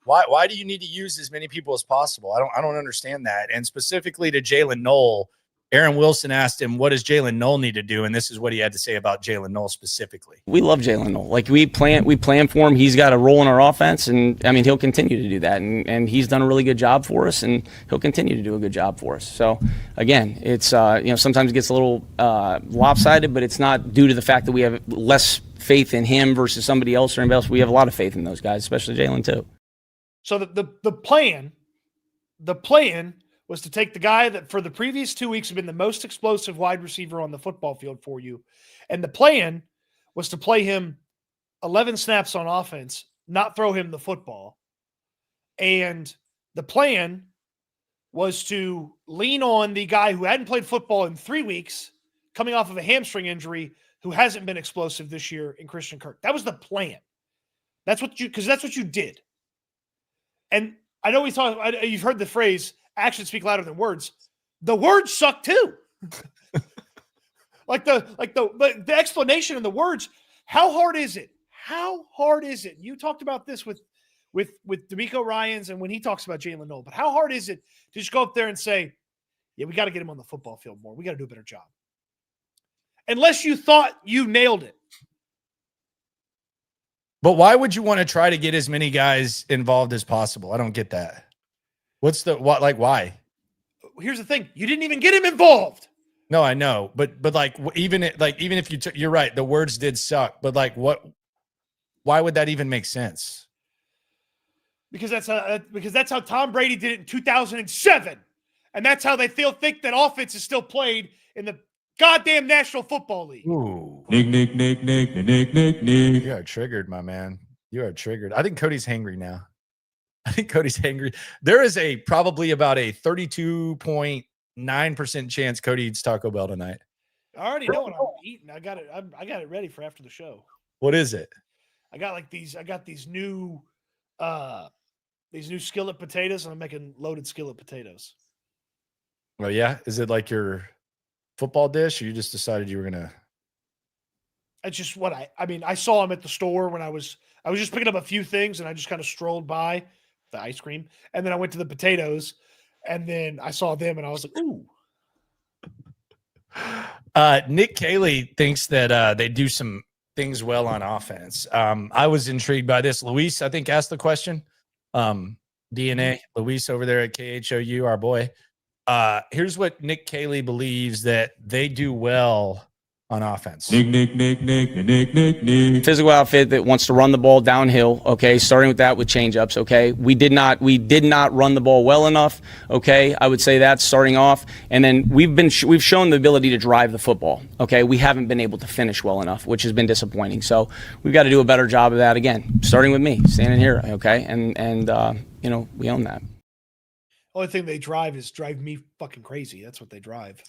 Why do you need to use as many people as possible? I don't understand that. And specifically to Jalen Knoll, Aaron Wilson asked him, what does Jalen Knoll need to do? And this is what he had to say about Jalen Knoll specifically. We love Jalen Knoll. Like we plan for him. He's got a role in our offense, and he'll continue to do that. And he's done a really good job for us, and he'll continue to do a good job for us. So again, it's sometimes it gets a little lopsided, but it's not due to the fact that we have less faith in him versus somebody else or anybody else. We have a lot of faith in those guys, especially Jalen too. So the plan was to take the guy that for the previous 2 weeks had been the most explosive wide receiver on the football field for you. And the plan was to play him 11 snaps on offense, not throw him the football. And the plan was to lean on the guy who hadn't played football in 3 weeks, coming off of a hamstring injury, who hasn't been explosive this year in Christian Kirk. That was the plan. That's what you did. And I know you've heard the phrase, actions speak louder than words. The words suck too. like the explanation in the words. How hard is it? How hard is it? You talked about this with D'Amico Ryans and when he talks about Jalen Knoll. But how hard is it to just go up there and say, yeah, we got to get him on the football field more. We got to do a better job. Unless you thought you nailed it. But why would you want to try to get as many guys involved as possible? I don't get that. Why? Here's the thing: you didn't even get him involved. No, I know, but even if you took, you're right, the words did suck, but why would that even make sense? Because that's how Tom Brady did it in 2007, and that's how they think that offense is still played in the goddamn National Football League. Ooh. Nick. You are triggered, my man. You are triggered. I think Cody's hangry now. There is probably about a 32.9% chance Cody eats Taco Bell tonight. I already know what I'm eating. I got it ready for after the show. What is it? I got these new skillet potatoes, and I'm making loaded skillet potatoes. Oh yeah, is it like your football dish, or you just decided you were gonna? It's just what I saw them at the store when I was just picking up a few things, and I just kind of strolled by the ice cream, and then I went to the potatoes, and then I saw them, and I was like, ooh. Nick Caley thinks that they do some things well on offense. I was intrigued by this. Luis, I think, asked the question. DNA, Luis over there at KHOU, our boy. Here's what Nick Caley believes that they do well on offense. Nick. Physical outfit that wants to run the ball downhill. Okay, starting with that with change-ups. Okay, we did not run the ball well enough. Okay, I would say that's starting off, and then we've shown the ability to drive the football. Okay, we haven't been able to finish well enough, which has been disappointing. So we've got to do a better job of that again. Starting with me, standing here. Okay, and we own that. Only thing they drive me fucking crazy. That's what they drive.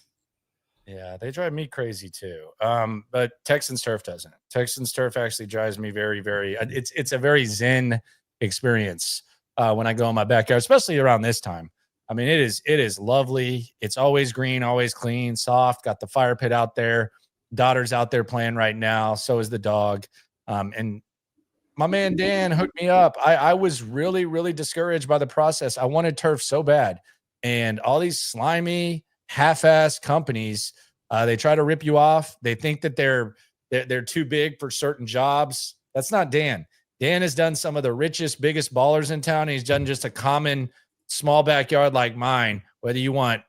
Yeah, they drive me crazy too. But Texans turf doesn't. Texans turf actually drives me very, very. It's a very zen experience when I go in my backyard, especially around this time. I mean, it is lovely. It's always green, always clean, soft. Got the fire pit out there. Daughter's out there playing right now. So is the dog. And my man Dan hooked me up. I was really, really discouraged by the process. I wanted turf so bad, and all these slimy, half-assed companies, they try to rip you off. They think that they're too big for certain jobs. That's not Dan. Dan has done some of the richest, biggest ballers in town. And he's done just a common small backyard like mine. Whether you want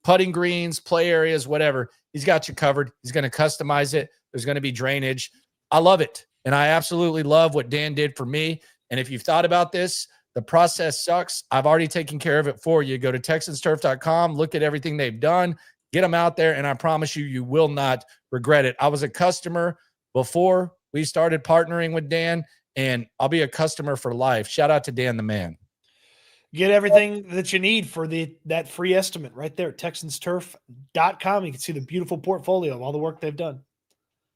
putting greens, play areas, whatever, he's got you covered. He's going to customize it. There's going to be drainage. I love it. And I absolutely love what Dan did for me. And if you've thought about this, the process sucks. I've already taken care of it for you. Go to TexansTurf.com, look at everything they've done, get them out there, and I promise you, you will not regret it. I was a customer before we started partnering with Dan, and I'll be a customer for life. Shout out to Dan the man. Get everything that you need for that free estimate right there at TexansTurf.com. You can see the beautiful portfolio of all the work they've done.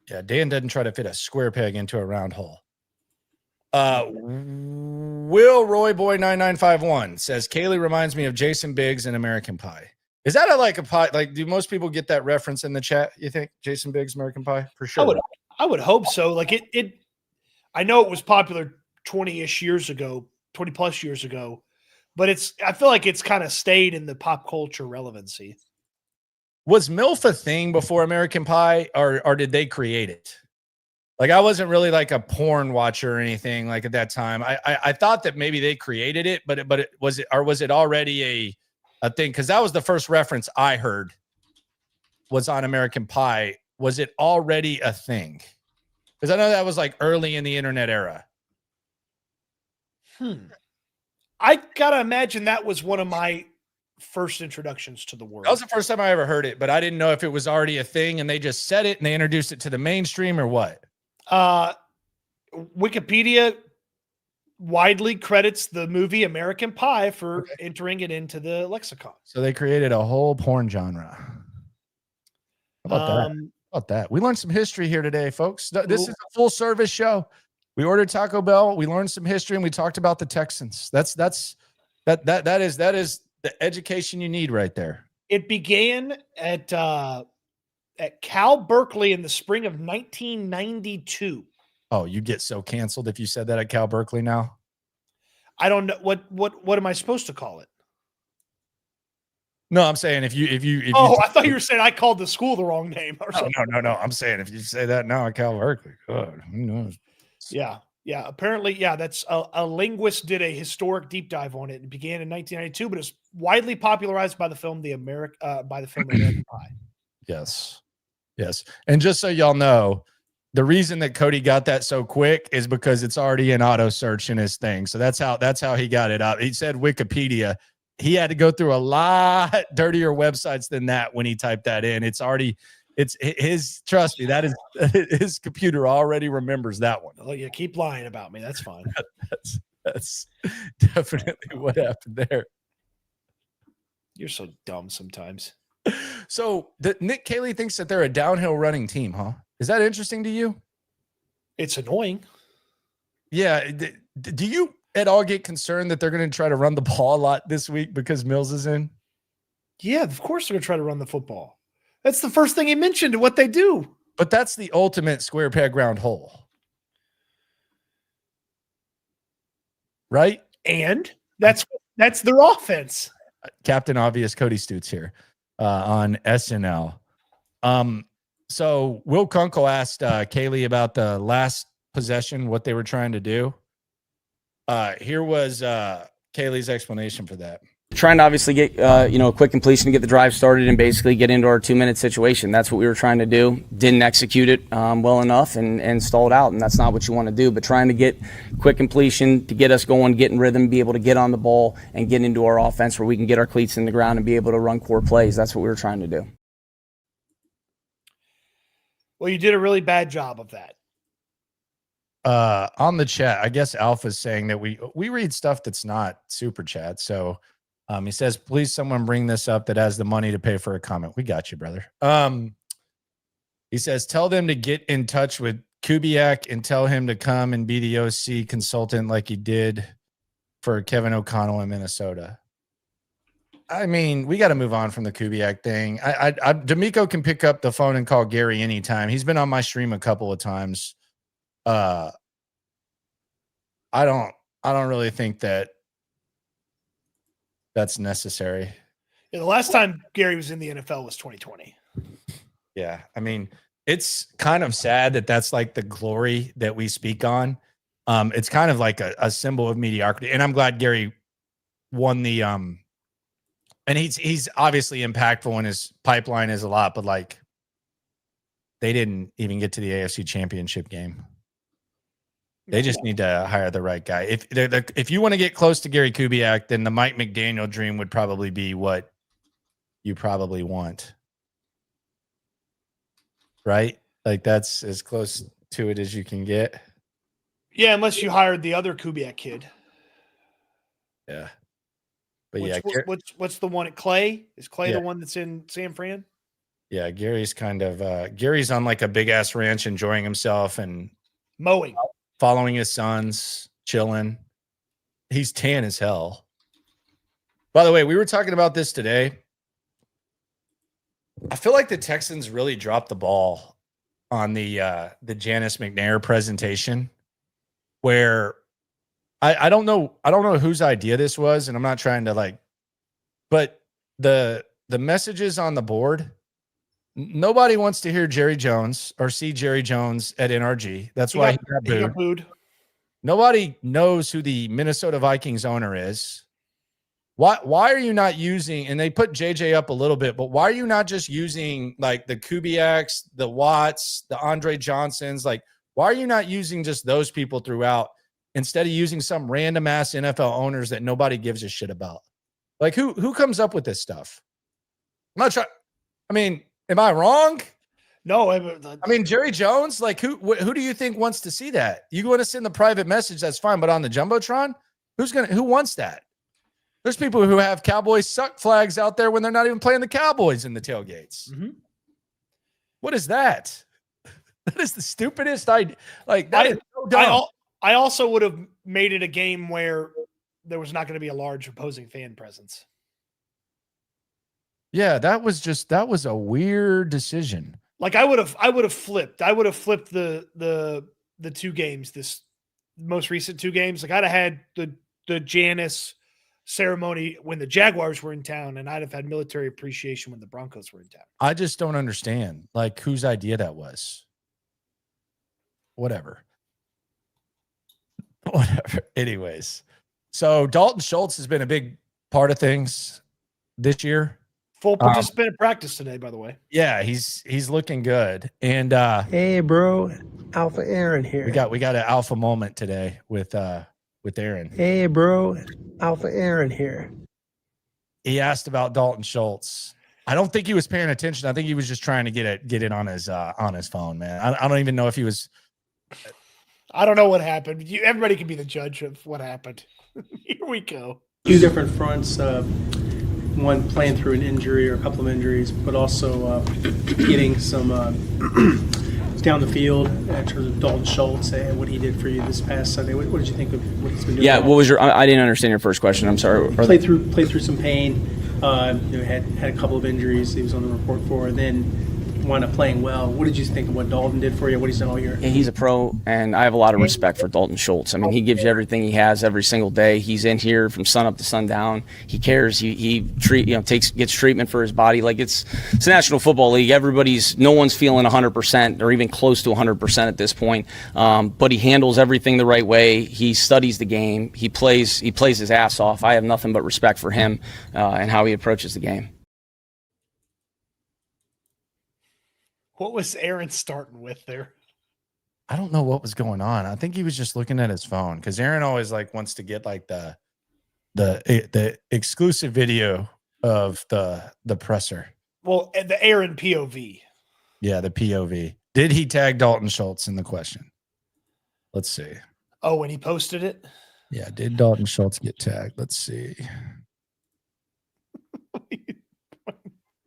Yeah, Dan doesn't try to fit a square peg into a round hole. Will Roy Boy 9951 says Caley reminds me of Jason Biggs in American Pie. Is that a pie? Like, do most people get that reference in the chat? You think Jason Biggs, American Pie, for sure? I would hope so. Like it. I know it was popular 20-ish years ago, 20 plus years ago, but I feel like it's kind of stayed in the pop culture relevancy. Was MILF a thing before American Pie, or did they create it? Like, I wasn't really like a porn watcher or anything like at that time. I thought that maybe they created it, but was it already a thing? Because that was the first reference I heard was on American Pie. Was it already a thing? Because I know that was like early in the internet era. I gotta imagine that was one of my first introductions to the world. That was the first time I ever heard it, but I didn't know if it was already a thing and they just said it and they introduced it to the mainstream or what. Wikipedia widely credits the movie American Pie for entering it into the lexicon. So they created a whole porn genre. How about that? How about that? We learned some history here today, folks. This is a full service show. We ordered Taco Bell. We learned some history and we talked about the Texans. That is the education you need right there. It began at Cal Berkeley in the spring of 1992. Oh, you get so canceled if you said that at Cal Berkeley now. I don't know what am I supposed to call it? No, I'm saying if you I thought you were saying I called the school the wrong name or something. No. I'm saying if you say that now at Cal Berkeley, God, who knows? Yeah. Yeah, apparently, yeah, that's a linguist did a historic deep dive on it. It began in 1992, but it's widely popularized by the film American Pie. Yes. Yes. And just so y'all know, the reason that Cody got that so quick is because it's already in auto search in his thing. So that's how he got it up. He said Wikipedia. He had to go through a lot dirtier websites than that when he typed that in. It's his, trust me, that is his computer already remembers that one. Oh, you keep lying about me. That's fine. That's definitely what happened there. You're so dumb sometimes. So Nick Caley thinks that they're a downhill running team, huh? Is that interesting to you? It's annoying. Yeah. Do you at all get concerned that they're going to try to run the ball a lot this week because Mills is in? Yeah, of course they're going to try to run the football. That's the first thing he mentioned, what they do. But that's the ultimate square peg round hole. Right? And that's their offense. Captain Obvious Cody Stutes here on SNL. So Will Kunkel asked Caley about the last possession, what they were trying to do. Here was Caley's explanation for that. Trying to obviously get a quick completion to get the drive started and basically get into our 2-minute situation. That's what we were trying to do. Didn't execute it well enough and stalled out, and that's not what you want to do. But trying to get quick completion to get us going, get in rhythm, be able to get on the ball and get into our offense where we can get our cleats in the ground and be able to run core plays. That's what we were trying to do. Well, you did a really bad job of that. On the chat, I guess Alpha's saying that we read stuff that's not super chat. So he says, please someone bring this up that has the money to pay for a comment. We got you, brother. He says, tell them to get in touch with Kubiak and tell him to come and be the OC consultant like he did for Kevin O'Connell in Minnesota. I mean, we got to move on from the Kubiak thing. D'Amico can pick up the phone and call Gary anytime. He's been on my stream a couple of times. I don't really think that that's necessary. Yeah, the last time Gary was in the NFL was 2020. Yeah. I mean, it's kind of sad that that's like the glory that we speak on. It's kind of like a symbol of mediocrity. And I'm glad Gary won the, and he's obviously impactful and his pipeline is a lot, but like they didn't even get to the AFC Championship game. They just need to hire the right guy. If you want to get close to Gary Kubiak, then the Mike McDaniel dream would probably be what you probably want. Right? Like that's as close to it as you can get. Yeah, unless you hired the other Kubiak kid. Yeah. But what's the one at Clay? Is Clay the one that's in San Fran? Yeah, Gary's kind of Gary's on like a big ass ranch enjoying himself and mowing. Following his sons, chilling. He's tan as hell. By the way, we were talking about this today. I feel like the Texans really dropped the ball on the Janice McNair presentation, where I don't know whose idea this was, and I'm not trying to but the messages on the board. Nobody wants to hear Jerry Jones or see Jerry Jones at NRG. That's why he got booed. Nobody knows who the Minnesota Vikings owner is. Why are you not using, and they put JJ up a little bit, but why are you not just using like the Kubiaks, the Watts, the Andre Johnsons? Like, why are you not using just those people throughout instead of using some random ass NFL owners that nobody gives a shit about? Like who comes up with this stuff? I'm not trying. I mean, am I wrong? No, I mean Jerry Jones. Like who do you think wants to see that? You want to send the private message, that's fine, but on the jumbotron, who wants that? There's people who have Cowboys suck flags out there when they're not even playing the Cowboys in the tailgates. Mm-hmm. What is that? That is the stupidest idea. Like that is so dumb. I also would have made it a game where there was not going to be a large opposing fan presence. Yeah, that was a weird decision. Like I would have flipped. I would have flipped the two games, this most recent two games. Like I'd have had the Janice ceremony when the Jaguars were in town, and I'd have had military appreciation when the Broncos were in town. I just don't understand like whose idea that was. Whatever. Whatever. Anyways, so Dalton Schultz has been a big part of things this year. Full participant in practice today, by the way. Yeah, he's looking good. And Hey, bro, Alpha Aaron here. we got an alpha moment today with Aaron. Hey, bro, Alpha Aaron here. He asked about Dalton Schultz. I don't think he was paying attention. I think he was just trying to get it on his phone, man. I don't even know if he was. I don't know what happened. Everybody can be the judge of what happened. Here we go. Two different fronts, one playing through an injury or a couple of injuries, but also getting some down the field in terms of Dalton Schultz and what he did for you this past Sunday. What did you think of what he's been doing? Yeah, what was your? I didn't understand your first question. I'm sorry. Played through some pain. Had a couple of injuries. He was on the report for, and then wound up playing well. What did you think of what Dalton did for you? What he's done all year? Yeah, he's a pro, and I have a lot of respect for Dalton Schultz. I mean, he gives you everything he has every single day. He's in here from sun up to sundown. He cares. He gets treatment for his body. Like it's the National Football League. No one's feeling 100% or even close to 100% at this point. But he handles everything the right way. He studies the game. He plays his ass off. I have nothing but respect for him and how he approaches the game. What was Aaron starting with there? I don't know what was going on. I think he was just looking at his phone because Aaron always wants to get the exclusive video of the presser. Well, the Aaron POV. Yeah, the POV. Did he tag Dalton Schultz in the question? Let's see. Oh, when he posted it? Yeah, did Dalton Schultz get tagged? Let's see.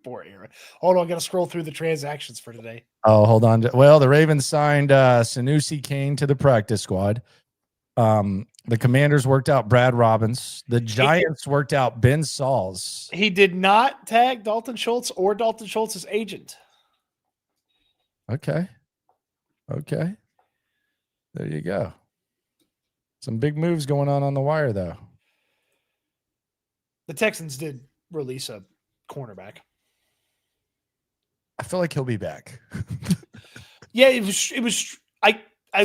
Poor Aaron. Hold on, I got to scroll through the transactions for today. Oh, hold on. Well, the Ravens signed Sanusi Kane to the practice squad. The Commanders worked out Brad Robbins. The Giants worked out Ben Sauls. He did not tag Dalton Schultz or Dalton Schultz's agent. Okay. There you go. Some big moves going on the wire, though. The Texans did release a cornerback. I feel like he'll be back. Yeah, it was. I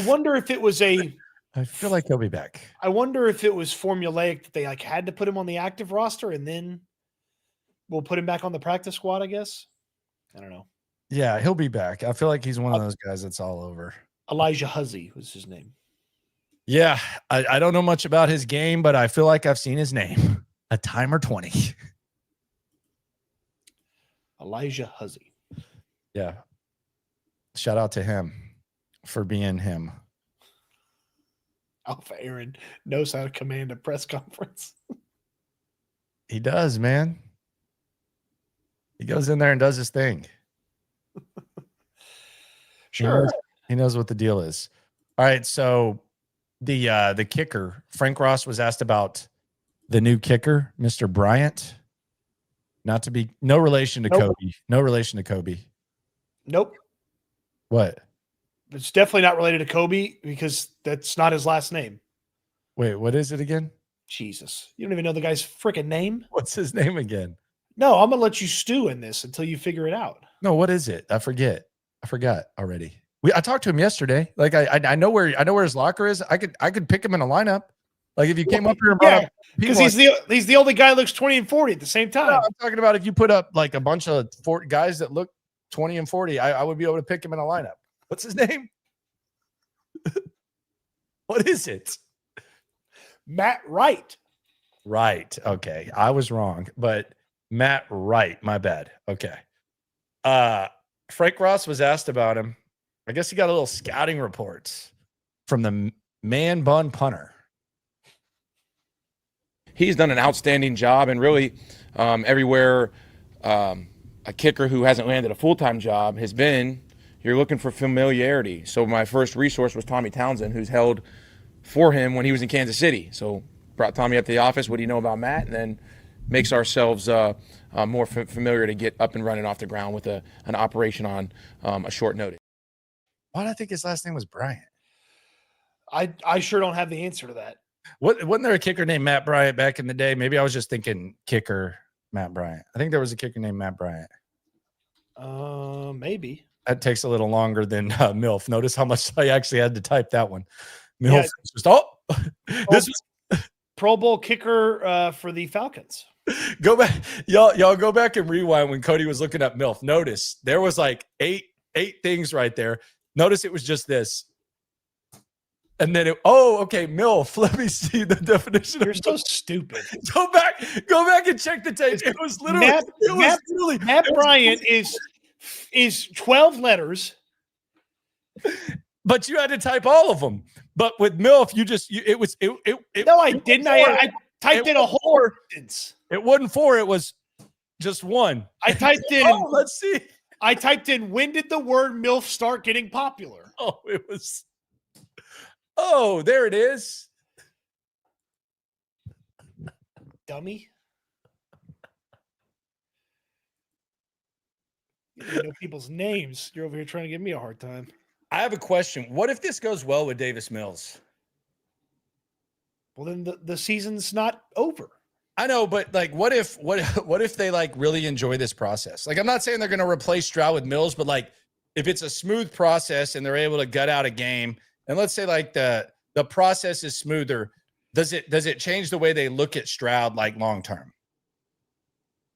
wonder if it was a. I feel like he'll be back. I wonder if it was formulaic that they had to put him on the active roster and then we'll put him back on the practice squad. I guess. I don't know. Yeah, he'll be back. I feel like he's one of those guys that's all over. Elijah Huzzy was his name. Yeah, I don't know much about his game, but I feel like I've seen his name a time or 20. Elijah Huzzy. Yeah. Shout out to him for being him. Alpha Aaron knows how to command a press conference. He does, man. He goes in there and does his thing. Sure. He knows what the deal is. All right, so the kicker, Frank Ross was asked about the new kicker, Mr. Bryant. No relation to Kobe. No relation to Kobe. Nope. What? It's definitely not related to Kobe because that's not his last name. Wait, what is it again? Jesus. You don't even know the guy's freaking name? What's his name again? No, I'm going to let you stew in this until you figure it out. No, what is it? I forgot already. I talked to him yesterday. Like I know where his locker is. I could pick him in a lineup. Like if you came up here and brought up because he's the only guy that looks 20 and 40 at the same time. No, I'm talking about if you put up like a bunch of guys that look 20 and 40, I would be able to pick him in a lineup. What's his name? What is it? Matt Wright. Right. Okay. I was wrong, but Matt Wright. My bad. Okay. Frank Ross was asked about him. I guess he got a little scouting reports from the man bun punter. He's done an outstanding job, and really everywhere a kicker who hasn't landed a full-time job has been, you're looking for familiarity. So my first resource was Tommy Townsend, who's held for him when he was in Kansas City. So brought Tommy up to the office. What do you know about Matt? And then makes ourselves more familiar to get up and running off the ground with an operation on a short notice. Why did I think his last name was Bryant? I sure don't have the answer to that. Wasn't there a kicker named Matt Bryant back in the day? Maybe I was just thinking kicker Matt Bryant. I think there was a kicker named Matt Bryant. Maybe. That takes a little longer than MILF. Notice how much I actually had to type that one. MILF Yeah. was just, oh, This Pro Bowl kicker for the Falcons. go back, y'all go back and rewind when Cody was looking up MILF. Notice there was like eight things right there. Notice it was just this. And then okay, MILF. Let me see the definition. You're so stupid. Go back and check the tape. It was literally Matt Bryant is 12 letters. But you had to type all of them. But with MILF, No, I didn't. I typed in a whole sentence. It wasn't 4, it was just 1. I typed in let's see. I typed in, when did the word MILF start getting popular? It was. Oh, there it is. Dummy. You know people's names. You're over here trying to give me a hard time. I have a question. What if this goes well with Davis Mills? Well, then the season's not over. I know, but like, what if they like really enjoy this process? Like, I'm not saying they're going to replace Stroud with Mills, but like, if it's a smooth process and they're able to gut out a game, and let's say like the process is smoother, does it change the way they look at Stroud like long term?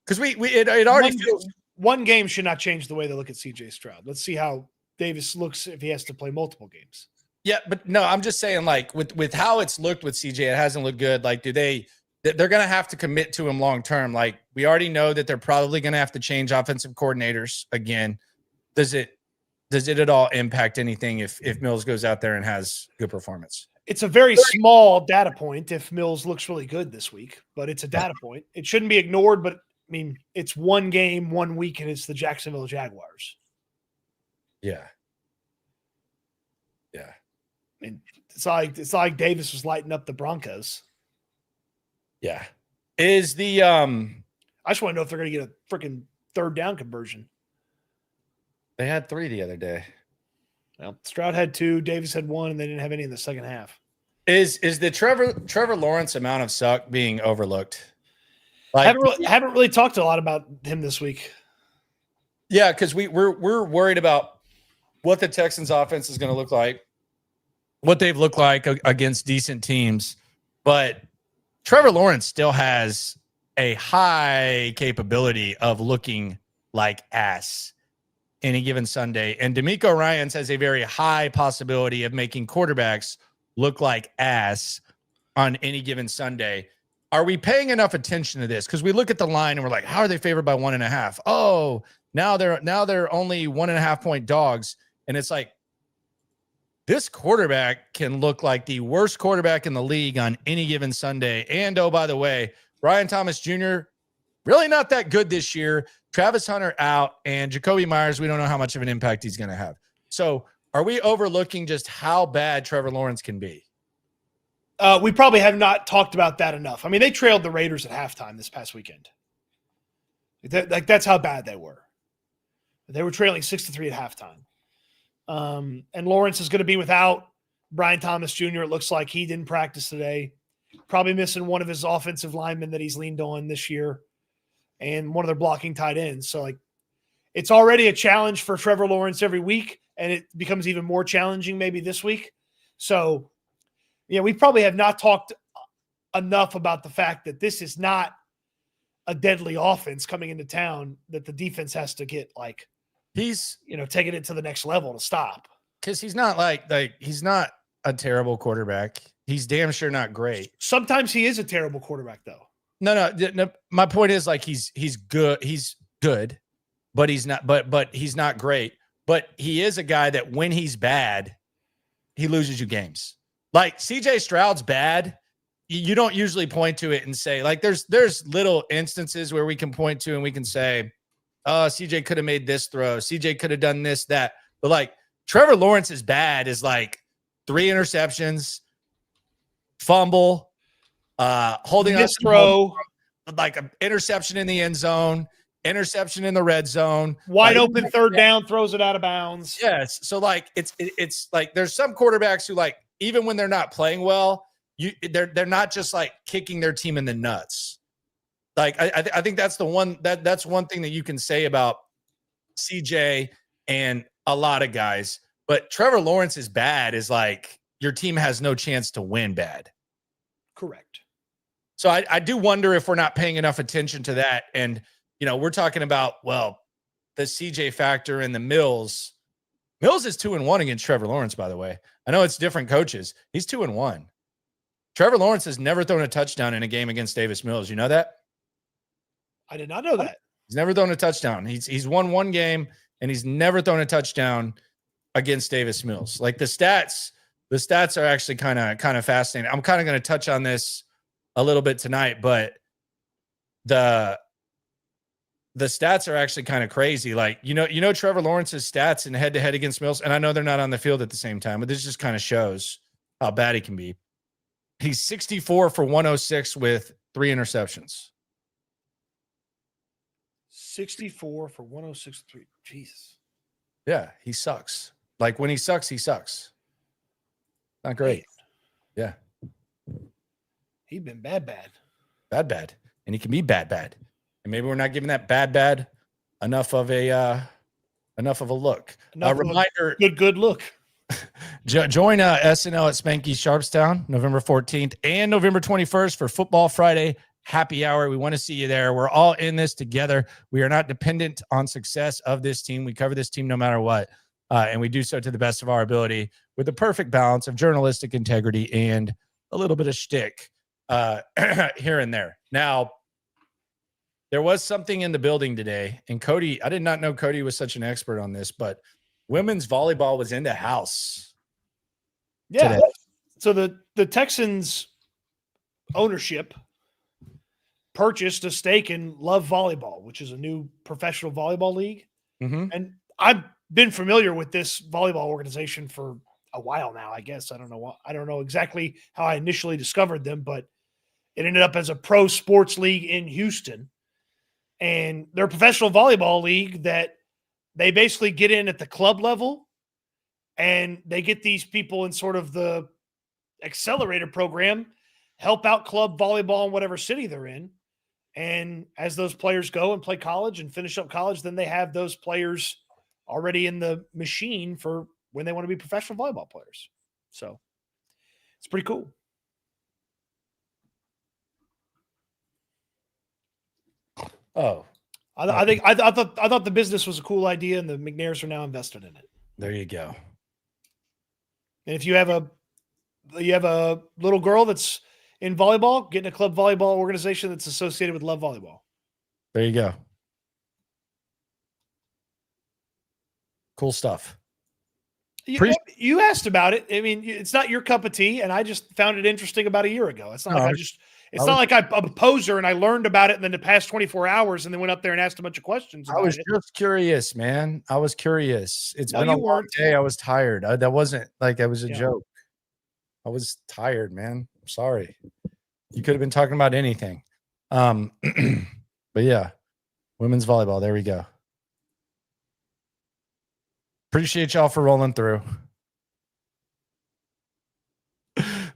Because it already feels. One game should not change the way they look at CJ Stroud. Let's see how Davis looks if he has to play multiple games. Yeah, but no, I'm just saying, like, with how it's looked with CJ, it hasn't looked good. Like, they're going to have to commit to him long term. Like, we already know that they're probably going to have to change offensive coordinators again. Does it at all impact anything if Mills goes out there and has good performance? It's a very small data point if Mills looks really good this week, but it's a data point. It shouldn't be ignored, but I mean, it's one game, 1 week, and it's the Jacksonville Jaguars. Yeah. I mean, it's like Davis was lighting up the Broncos. Yeah. Is the I just want to know if they're going to get a freaking third down conversion. They had 3 the other day. Well, Stroud had 2, Davis had 1, and they didn't have any in the second half. Is the Trevor Lawrence amount of suck being overlooked? Like, haven't really talked a lot about him this week. Yeah, because we're worried about what the Texans offense is going to look like, what they've looked like against decent teams. But Trevor Lawrence still has a high capability of looking like ass any given Sunday. And D'Amico Ryans has a very high possibility of making quarterbacks look like ass on any given Sunday. Are we paying enough attention to this? Because we look at the line and we're like, how are they favored by 1.5? Oh, now they're only 1.5 point dogs. And it's like, this quarterback can look like the worst quarterback in the league on any given Sunday. And oh, by the way, Brian Thomas Jr., really not that good this year. Travis Hunter out, and Jacoby Myers, we don't know how much of an impact he's going to have. So are we overlooking just how bad Trevor Lawrence can be? We probably have not talked about that enough. I mean, they trailed the Raiders at halftime this past weekend. That's how bad they were. They were trailing 6-3 at halftime. And Lawrence is going to be without Brian Thomas Jr. It looks like he didn't practice today. Probably missing one of his offensive linemen that he's leaned on this year and one of their blocking tight ends. So, like, it's already a challenge for Trevor Lawrence every week, and it becomes even more challenging maybe this week. So, yeah, we probably have not talked enough about the fact that this is not a deadly offense coming into town that the defense has to get, like, he's, taking it to the next level to stop. Because he's not like he's not a terrible quarterback. He's damn sure not great. Sometimes he is a terrible quarterback, though. No. My point is, like, he's good. He's good, but he's not. But he's not great. But he is a guy that when he's bad, he loses you games. Like CJ Stroud's bad. You don't usually point to it and say, like, there's little instances where we can point to and we can say, oh, CJ could have made this throw. CJ could have done this, that. But like Trevor Lawrence is bad is like 3 interceptions, fumble, holding up throw, like an interception in the end zone, interception in the red zone, wide like, open third down, throws it out of bounds. Yes. So like it's like there's some quarterbacks who, like, even when they're not playing well, they're not just like kicking their team in the nuts. Like I think that's the one that's one thing that you can say about CJ and a lot of guys. But Trevor Lawrence is bad is like your team has no chance to win bad. Correct. So I do wonder if we're not paying enough attention to that. And, we're talking about, well, the CJ factor and the Mills. Mills is 2-1 against Trevor Lawrence, by the way. I know it's different coaches. He's 2-1. Trevor Lawrence has never thrown a touchdown in a game against Davis Mills. You know that? I did not know that. He's never thrown a touchdown. He's won one game, and he's never thrown a touchdown against Davis Mills. Like the stats are actually kind of fascinating. I'm kind of going to touch on this a little bit tonight, but the stats are actually kind of crazy. Like, Trevor Lawrence's stats in head-to-head against Mills, and I know they're not on the field at the same time, but this just kind of shows how bad he can be. He's 64 for 106 with 3 interceptions. 64 for 106.3. Jesus. Yeah, he sucks. Like when he sucks, he sucks. Not great. Yeah. He's been bad. Bad. And he can be bad. And maybe we're not giving that bad enough of a look. A reminder. Good look. Join SNL at Spanky's Sharpstown, November 14th and November 21st for Football Friday happy hour. We want to see you there. We're all in this together. We are not dependent on success of this team. We cover this team no matter what. And we do so to the best of our ability with the perfect balance of journalistic integrity and a little bit of shtick here and there. Now, there was something in the building today, and Cody, I did not know Cody was such an expert on this, but women's volleyball was in the house. Yeah. Today. So the Texans ownership purchased a stake in Love Volleyball, which is a new professional volleyball league. Mm-hmm. And I've been familiar with this volleyball organization for a while now, I guess. I don't know exactly how I initially discovered them, but it ended up as a pro sports league in Houston. And they're a professional volleyball league that they basically get in at the club level, and they get these people in sort of the accelerator program, help out club volleyball in whatever city they're in. And as those players go and play college and finish up college, then they have those players already in the machine for when they want to be professional volleyball players. So it's pretty cool. Oh, I thought the business was a cool idea, and the McNairs are now invested in it. there you go. And if you have a little girl that's in volleyball, get in a club volleyball organization that's associated with Love Volleyball. There you go. Cool stuff. You asked about it. I mean, it's not your cup of tea, and I just found it interesting about a year ago. It's not like I'm a poser and I learned about it in the past 24 hours and then went up there and asked a bunch of questions about it. I was just curious, man. I was curious. It's been a long weren't. day. I was tired. That wasn't like that was a joke. I was tired, man. I'm sorry. You could have been talking about anything. But yeah, women's volleyball. There we go. Appreciate y'all for rolling through.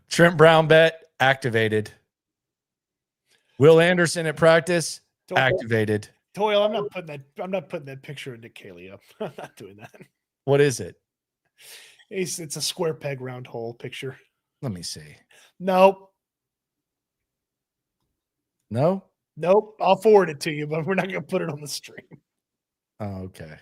Trent Brown bet activated. Will Anderson at practice activated. Toyle, I'm not putting that picture into Caley up. I'm not doing that. What is it? It's a square peg round hole picture. Let me see. Nope. No? Nope. I'll forward it to you, but we're not going to put it on the stream. Oh, okay.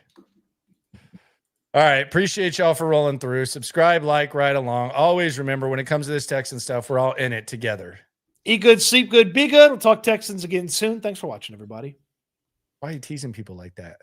All right. Appreciate y'all for rolling through. Subscribe, like, right along. Always remember, when it comes to this Texan stuff, we're all in it together. Eat good, sleep good, be good. We'll talk Texans again soon. Thanks for watching, everybody. Why are you teasing people like that?